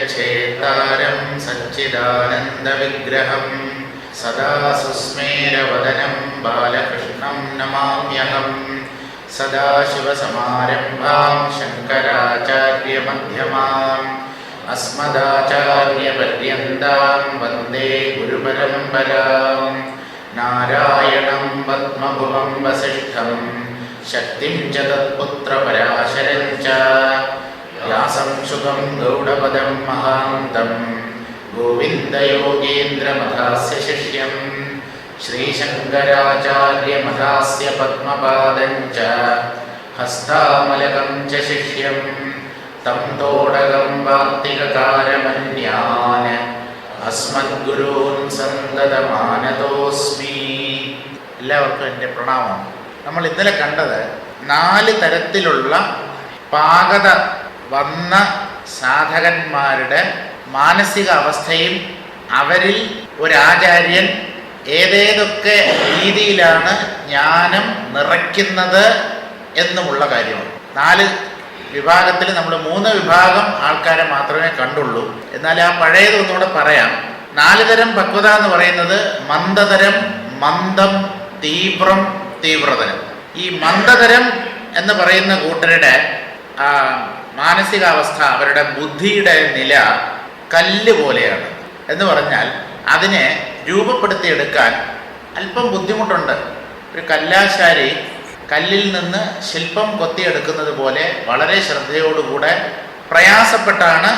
जगच्चेतारं सच्चिदानन्दविग्रहं सदा सुस्मेरवदनं बालकृष्णं नमाम्यहं। सदाशिवसमारम्भां शङ्कराचार्यमध्यमाम् अस्मदाचार्यपर्यन्तां वन्दे गुरुपरम्पराम्। नारायणं पद्मभुवं वसिष्ठं शक्तिं च तत्पुत्रपराशरं च व्यासं शुकं गौडपदं महान्तं गोविन्दयोगीन्द्रमथास्य शिष्यं श्रीशङ्कराचार्यमथास्य पद्मपादं च हस्तामलकं च शिष्यं तं तोडगं वार्तिककारमन्यान् अस्मद्गुरून् सन्दതമാനതോസ്മി. എല്ലാവർക്കും എൻ്റെ പ്രണാമം. നമ്മൾ ഇന്നലെ കണ്ടത് 4 തരത്തിലുള്ള പാകത വന്ന സാധകന്മാരുടെ മാനസിക അവസ്ഥയും അവരിൽ ഒരാചാര്യൻ ഏതേതൊക്കെ രീതിയിലാണ് ജ്ഞാനം നിറയ്ക്കുന്നത് എന്നുമുള്ള കാര്യമാണ്. 4 വിഭാഗത്തിൽ നമ്മൾ 3 വിഭാഗം ആൾക്കാരെ മാത്രമേ കണ്ടുള്ളൂ. എന്നാൽ ആ പഴയതൊന്നുകൂടെ പറയാം. 4 തരം പക്വത എന്ന് പറയുന്നത് മന്ദതരം, മന്ദം, തീവ്രം, തീവ്രതരം. ഈ മന്ദതരം എന്ന് പറയുന്ന കൂട്ടരുടെ മാനസികാവസ്ഥ, അവരുടെ ബുദ്ധിയുടെ നില കല്ല് പോലെയാണ് എന്ന് പറഞ്ഞാൽ അതിനെ രൂപപ്പെടുത്തിയെടുക്കാൻ അല്പം ബുദ്ധിമുട്ടുണ്ട്. ഒരു കല്ലാശാരി കല്ലിൽ നിന്ന് ശില്പം കൊത്തിയെടുക്കുന്നത് പോലെ വളരെ ശ്രദ്ധയോടുകൂടെ പ്രയാസപ്പെട്ടാണ്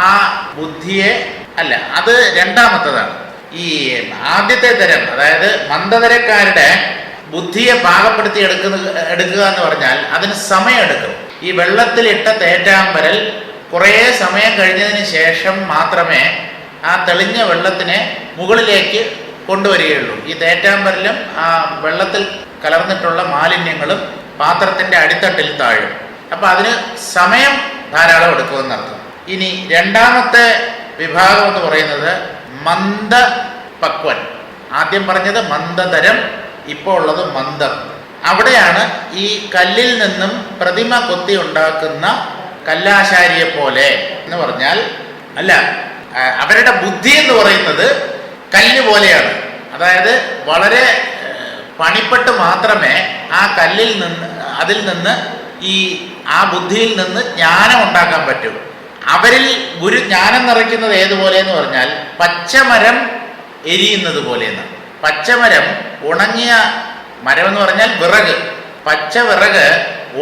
ആ ബുദ്ധിയെ, അല്ല അത് രണ്ടാമത്തതാണ്. ഈ ആദ്യത്തെ തരം, അതായത് മന്ദതരക്കാരുടെ ബുദ്ധിയെ പാകപ്പെടുത്തി എടുക്കുക എന്ന് പറഞ്ഞാൽ അതിന് സമയമെടുക്കും. ഈ വെള്ളത്തിലിട്ട തേറ്റാമ്പരൽ കുറേ സമയം കഴിഞ്ഞതിന് ശേഷം മാത്രമേ ആ തെളിഞ്ഞ വെള്ളത്തിനെ മുകളിലേക്ക് കൊണ്ടുവരികയുള്ളൂ. ഈ തേറ്റാമ്പരലും ആ വെള്ളത്തിൽ കലർന്നിട്ടുള്ള മാലിന്യങ്ങളും പാത്രത്തിൻ്റെ അടിത്തട്ടിൽ താഴും. അപ്പം അതിന് സമയം ധാരാളം എടുക്കുമെന്നർത്ഥം. ഇനി രണ്ടാമത്തെ വിഭാഗം എന്ന് പറയുന്നത് മന്ദപക്വൻ. ആദ്യം പറഞ്ഞത് മന്ദതരം, ഇപ്പോൾ ഉള്ളത് മന്ദം. അവിടെയാണ് ഈ കല്ലിൽ നിന്നും പ്രതിമ കൊത്തി ഉണ്ടാക്കുന്ന കല്ലാശാരിയെ പോലെ എന്ന് പറഞ്ഞാൽ, അല്ല, അവരുടെ ബുദ്ധി എന്ന് പറയുന്നത് കല്ല് പോലെയാണ്. അതായത് വളരെ പണിപ്പെട്ട് മാത്രമേ ആ കല്ലിൽ നിന്ന്, അതിൽ നിന്ന് ആ ബുദ്ധിയിൽ നിന്ന് ജ്ഞാനം ഉണ്ടാക്കാൻ പറ്റൂ. അവരിൽ ഗുരു ജ്ഞാനം നിറയ്ക്കുന്നത് ഏതുപോലെ എന്ന് പറഞ്ഞാൽ പച്ചമരം എരിയുന്നത് പോലെയെന്ന്. പച്ചമരം, ഉണങ്ങിയ മരം എന്ന് പറഞ്ഞാൽ വിറക്, പച്ച വിറക്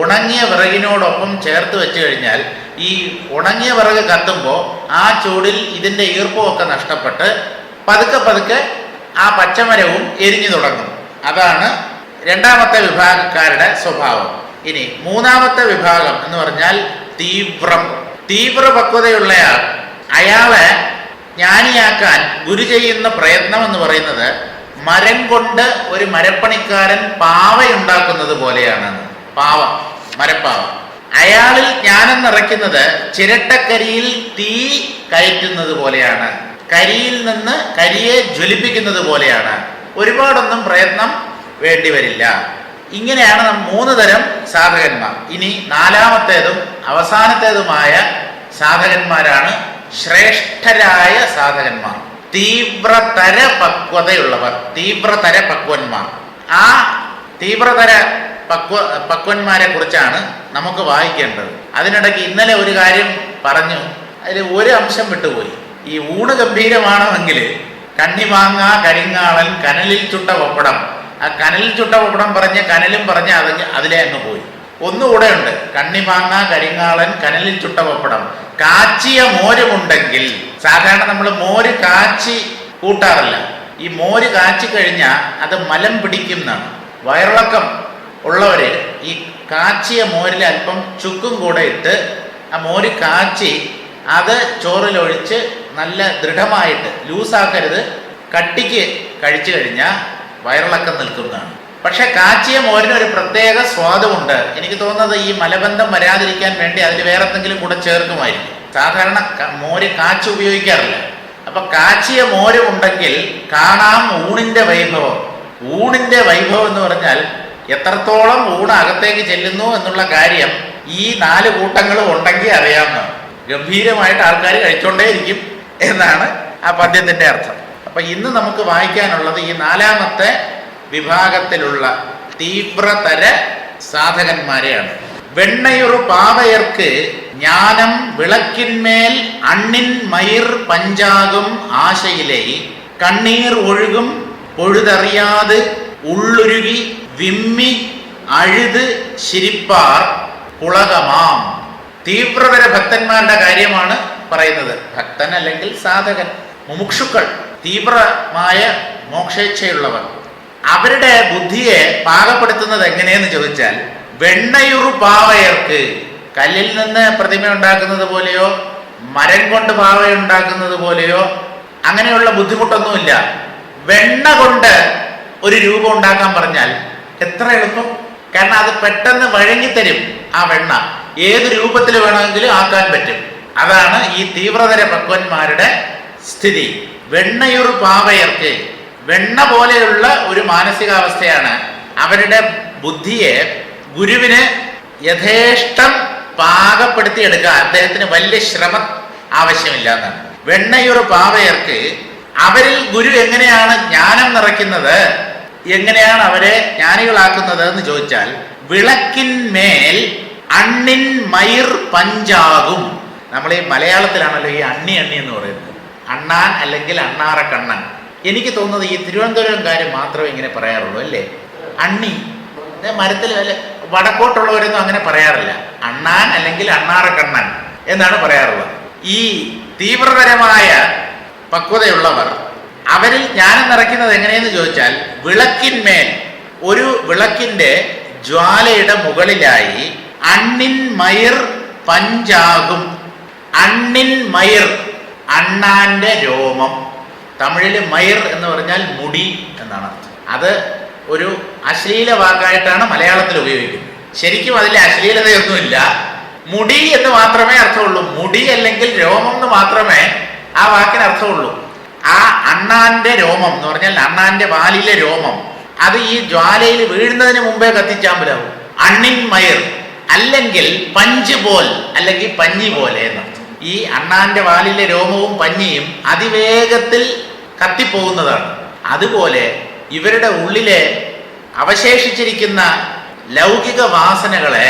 ഉണങ്ങിയ വിറകിനോടൊപ്പം ചേർത്ത് വെച്ച് കഴിഞ്ഞാൽ ഈ ഉണങ്ങിയ വിറക് കത്തുമ്പോൾ ആ ചൂടിൽ ഇതിൻ്റെ ഈർപ്പമൊക്കെ നഷ്ടപ്പെട്ട് പതുക്കെ പതുക്കെ ആ പച്ചമരവും എരിഞ്ഞു തുടങ്ങും. അതാണ് രണ്ടാമത്തെ വിഭാഗക്കാരുടെ സ്വഭാവം. ഇനി മൂന്നാമത്തെ വിഭാഗം എന്ന് പറഞ്ഞാൽ തീവ്രം. തീവ്രപക്വതയുള്ളയാൾ, അയാളെ ജ്ഞാനിയാക്കാൻ ഗുരു ചെയ്യുന്ന പ്രയത്നം എന്ന് പറയുന്നത് മരം കൊണ്ട് ഒരു മരപ്പണിക്കാരൻ പാവയുണ്ടാക്കുന്നത് പോലെയാണ്. പാവ, മരപ്പാവ. അയാളിൽ ജ്ഞാനം നിറയ്ക്കുന്നത് ചിരട്ടക്കരിയിൽ തീ കയറ്റുന്നത് പോലെയാണ്, കരിയിൽ നിന്ന് കരിയെ ജ്വലിപ്പിക്കുന്നത് പോലെയാണ്. ഒരുപാടൊന്നും പ്രയത്നം വേണ്ടിവരില്ല. ഇങ്ങനെയാണ് 3 തരം സാധകന്മാർ. ഇനി 4ാമത്തേതും അവസാനത്തേതുമായ സാധകന്മാരാണ് ശ്രേഷ്ഠരായ സാധകന്മാർ, തീവ്രതര പക്വതയുള്ളവർ, തീവ്രതര പക്വന്മാർ. ആ തീവ്രതര പക്വന്മാരെ കുറിച്ചാണ് നമുക്ക് വായിക്കേണ്ടത്. അതിനിടയ്ക്ക് ഇന്നലെ ഒരു കാര്യം പറഞ്ഞു, അതിൽ ഒരു അംശം വിട്ടുപോയി. ഈ ഊണ് ഗംഭീരമാണെങ്കിൽ കണ്ണിമാങ്ങ കരിങ്ങാളൻ കനലിൽ ചുട്ട പപ്പടം. ആ കനലിൽ ചുട്ട പപ്പടം പറഞ്ഞ് കനലും പറഞ്ഞ് അതിലെ അങ്ങ് പോയി. ഒന്നുകൂടെ ഉണ്ട്, കണ്ണിമാങ്ങ കരിങ്ങാളൻ കനലിൽ ചുട്ട പപ്പടം. കാച്ചിയ മോരുമുണ്ടെങ്കിൽ, സാധാരണ നമ്മൾ മോര് കാച്ചി കൂട്ടാറില്ല. ഈ മോര് കാച്ചി കഴിഞ്ഞാൽ അത് മലം പിടിക്കും എന്നാണ്. വയറിളക്കം ഉള്ളവര് ഈ കാച്ചിയ മോരിൽ അല്പം ചുക്കും കൂടെ ഇട്ട് ആ മോര് കാച്ചി അത് ചോറിലൊഴിച്ച് നല്ല ദൃഢമായിട്ട്, ലൂസാക്കരുത്, കട്ടിക്ക് കഴിച്ചു കഴിഞ്ഞാൽ വയറിളക്കം നിൽക്കുന്നതാണ്. പക്ഷെ കാച്ചിയ മോരിനൊരു പ്രത്യേക സ്വാദുമുണ്ട്. എനിക്ക് തോന്നുന്നത് ഈ മലബന്ധം വരാതിരിക്കാൻ വേണ്ടി അതിൽ വേറെ എന്തെങ്കിലും കൂടെ ചേർക്കുമായിരിക്കും. സാധാരണ മോര് കാച്ചി ഉപയോഗിക്കാറില്ല. അപ്പൊ കാച്ചിയ മോര് ഉണ്ടെങ്കിൽ കാണാം ഊണിന്റെ വൈഭവം. ഊണിന്റെ വൈഭവം എന്ന് പറഞ്ഞാൽ എത്രത്തോളം ഊണ് അകത്തേക്ക് ചെല്ലുന്നു എന്നുള്ള കാര്യം ഈ 4 കൂട്ടങ്ങളും ഉണ്ടെങ്കിൽ അറിയാവുന്നതാണ്. ഗംഭീരമായിട്ട് ആൾക്കാർ കഴിച്ചുകൊണ്ടേയിരിക്കും എന്നാണ് ആ പദ്യത്തിൻ്റെ അർത്ഥം. അപ്പം ഇന്ന് നമുക്ക് വായിക്കാനുള്ളത് ഈ 4ാമത്തെ വിഭാഗത്തിലുള്ള തീവ്രതര സാധകന്മാരെയാണ്. വെണ്ണയുറു പാവയർക്ക് ജ്ഞാനം വിളക്കിന്മേൽ അണ്ണിൻ മയിർ പഞ്ചാകും ആശയിലെ കണ്ണീർ ഒഴുകും പൊഴുതറിയാത് ഉള്ളുരുകി വിമ്മി അഴുത് ശിരിപ്പാർ പുളകമാം. തീവ്രതര ഭക്തന്മാരുടെ കാര്യമാണ് പറയുന്നത്. ഭക്തൻ അല്ലെങ്കിൽ സാധകൻ, മുമുക്ഷുക്കൾ, തീവ്രമായ മോക്ഷേച്ഛയുള്ളവർ. അവരുടെ ബുദ്ധിയെ പാകപ്പെടുത്തുന്നത് എങ്ങനെയെന്ന് ചോദിച്ചാൽ, വെണ്ണയുറു പാവയർക്ക്, കല്ലിൽ നിന്ന് പ്രതിമ ഉണ്ടാക്കുന്നത് പോലെയോ മരം കൊണ്ട് പാവ ഉണ്ടാക്കുന്നത് പോലെയോ അങ്ങനെയുള്ള ബുദ്ധിമുട്ടൊന്നുമില്ല. വെണ്ണ കൊണ്ട് ഒരു രൂപം ഉണ്ടാക്കാൻ പറഞ്ഞാൽ എത്ര എളുപ്പം. കാരണം അത് പെട്ടെന്ന് വഴങ്ങിത്തരും. ആ വെണ്ണ ഏത് രൂപത്തിൽ വേണമെങ്കിലും ആക്കാൻ പറ്റും. അതാണ് ഈ തീവ്രതര ഭക്തന്മാരുടെ സ്ഥിതി. വെണ്ണയുറു പാവയർക്ക്, വെണ്ണ പോലെയുള്ള ഒരു മാനസികാവസ്ഥയാണ്. അവരുടെ ബുദ്ധിയെ ഗുരുവിന് യഥേഷ്ടം പാകപ്പെടുത്തിയെടുക്കുക. അദ്ദേഹത്തിന് വലിയ ശ്രമം ആവശ്യമില്ല എന്നാണ്. വെണ്ണയുറു പാവയർക്ക്, അവരിൽ ഗുരു എങ്ങനെയാണ് ജ്ഞാനം നിറയ്ക്കുന്നത്, എങ്ങനെയാണ് അവരെ ജ്ഞാനികളാക്കുന്നത് എന്ന് ചോദിച്ചാൽ, വിളക്കിന്മേൽ അണ്ണിൻ മയിർ പഞ്ചാകും. നമ്മൾ ഈ മലയാളത്തിലാണല്ലോ ഈ അണ്ണി എന്ന് പറയുന്നത്. അണ്ണാൻ അല്ലെങ്കിൽ അണ്ണാറ കണ്ണൻ. എനിക്ക് തോന്നുന്നത് ഈ തിരുവനന്തപുരംകാർ മാത്രമേ ഇങ്ങനെ പറയാറുള്ളൂ അല്ലേ? അണ്ണി മരത്തിൽ വടക്കോട്ടുള്ളവരൊന്നും അങ്ങനെ പറയാറില്ല. അണ്ണാൻ അല്ലെങ്കിൽ അണ്ണാറ കണ്ണൻ എന്നാണ് പറയാറുള്ളത്. ഈ തീവ്രതരമായ പക്വതയുള്ളവർ, അവരിൽ ജ്ഞാനം നിറയ്ക്കുന്നത് എങ്ങനെയെന്ന് ചോദിച്ചാൽ, വിളക്കിന്മേൽ, ഒരു വിളക്കിന്റെ ജ്വാലയുടെ മുകളിലായി അണ്ണിൻ മയിർ പഞ്ചാകും. അണ്ണിൻ മയിർ, അണ്ണാന്റെ രോമം. തമിഴില് മയിർ എന്ന് പറഞ്ഞാൽ മുടി എന്നാണ്. അത് ഒരു അശ്ലീല വാക്കായിട്ടാണ് മലയാളത്തിൽ ഉപയോഗിക്കുന്നത്. ശരിക്കും അതിൽ അശ്ലീലതയൊന്നുമില്ല. മുടി എന്ന് മാത്രമേ അർത്ഥമുള്ളൂ. മുടി അല്ലെങ്കിൽ രോമം എന്ന് മാത്രമേ ആ വാക്കിന് അർത്ഥമുള്ളൂ. ആ അണ്ണാന്റെ രോമം എന്ന് പറഞ്ഞാൽ അണ്ണാന്റെ വാലിലെ രോമം, അത് ഈ ജ്വാലയിൽ വീഴുന്നതിന് മുമ്പേ കത്തിച്ചാമ്പലാവും. അണ്ണിൻ മയിർ അല്ലെങ്കിൽ പഞ്ച് പോൽ അല്ലെങ്കിൽ പഞ്ഞി പോലെ എന്നർത്ഥം. ഈ അണ്ണാന്റെ വാലിലെ രോമവും പഞ്ഞിയും അതിവേഗത്തിൽ കത്തിപ്പോകുന്നതാണ്. അതുപോലെ ഇവരുടെ ഉള്ളിലെ അവശേഷിച്ചിരിക്കുന്ന ലൗകിക വാസനകളെ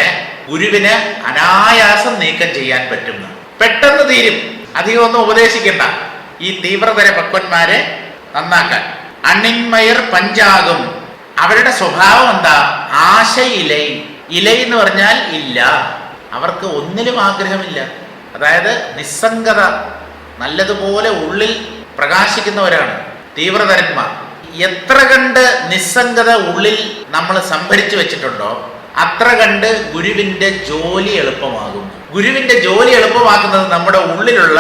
ഗുരുവിന് അനായാസം നീക്കം ചെയ്യാൻ പറ്റുന്ന, പെട്ടെന്ന് തീരും. അധികം ഒന്നും ഉപദേശിക്കണ്ട ഈ തീവ്രതര ഭക്തന്മാരെ നന്നാക്കാൻ. അണ്ണിന്മയർ പഞ്ചാകും. അവരുടെ സ്വഭാവം എന്താ? ആശയിലൈ. ഇലൈ എന്ന് പറഞ്ഞാൽ ഇല്ല. അവർക്ക് ഒന്നിലും ആഗ്രഹമില്ല. അതായത് നിസ്സംഗത, നല്ലതുപോലെ ഉള്ളിൽ പ്രകാശിക്കുന്നവരാണ് തീവ്രതരന്മാർ. എത്ര കണ്ട് നിസ്സംഗത ഉള്ളിൽ നമ്മൾ സംഭരിച്ചു വെച്ചിട്ടുണ്ടോ അത്ര കണ്ട് ഗുരുവിന്റെ ജോലി എളുപ്പമാകും. ഗുരുവിന്റെ ജോലി എളുപ്പമാക്കുന്നത് നമ്മുടെ ഉള്ളിലുള്ള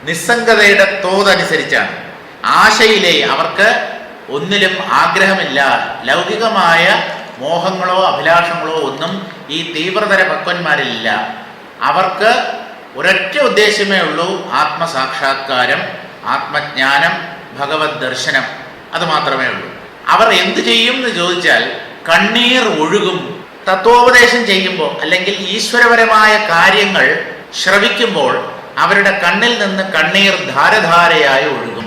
നിസ്സംഗതയുടെ തോതനുസരിച്ചാണ്. ആശയിലെ, അവർക്ക് ഒന്നിലും ആഗ്രഹമില്ല. ലൗകികമായ മോഹങ്ങളോ അഭിലാഷങ്ങളോ ഒന്നും ഈ തീവ്രതര ഭക്തന്മാരിലില്ല. അവർക്ക് ഒരൊറ്റ ഉദ്ദേശ്യമേ ഉള്ളൂ: ആത്മസാക്ഷാത്കാരം, ആത്മജ്ഞാനം, ഭഗവത് ദർശനം. അത് മാത്രമേ ഉള്ളൂ. അവർ എന്തു ചെയ്യും എന്ന് ചോദിച്ചാൽ, കണ്ണീർ ഒഴുകും. തത്വോപദേശം ചെയ്യുമ്പോൾ അല്ലെങ്കിൽ ഈശ്വരപരമായ കാര്യങ്ങൾ ശ്രവിക്കുമ്പോൾ അവരുടെ കണ്ണിൽ നിന്ന് കണ്ണീർ ധാരധാരയായി ഒഴുകും.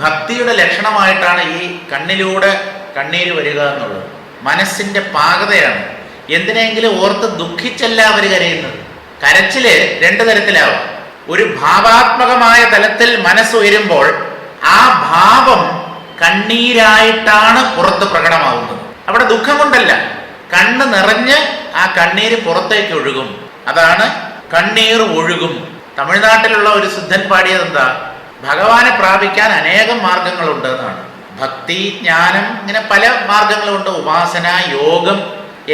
ഭക്തിയുടെ ലക്ഷണമായിട്ടാണ് ഈ കണ്ണിലൂടെ കണ്ണീര് വരിക എന്നുള്ളത്. മനസ്സിന്റെ പാകതയാണ്. എന്തിനെങ്കിലും ഓർത്ത് ദുഃഖിച്ചല്ല അവർ കരയുന്നത്. കരച്ചില് രണ്ടു തരത്തിലാവും. ഒരു ഭാവാത്മകമായ തലത്തിൽ മനസ്സുയരുമ്പോൾ ആ ഭാവം കണ്ണീരായിട്ടാണ് പുറത്ത് പ്രകടമാവുന്നത്. അവിടെ ദുഃഖം കൊണ്ടല്ല, കണ്ണ് നിറഞ്ഞ് ആ കണ്ണീര് പുറത്തേക്ക് ഒഴുകും. അതാണ് കണ്ണീർ ഒഴുകും. തമിഴ്നാട്ടിലുള്ള ഒരു സിദ്ധൻ പാടിയത് എന്താ? ഭഗവാനെ പ്രാപിക്കാൻ അനേകം മാർഗങ്ങളുണ്ട് എന്നാണ്. ഭക്തി, ജ്ഞാനം, ഇങ്ങനെ പല മാർഗങ്ങളുണ്ട്. ഉപാസന, യോഗം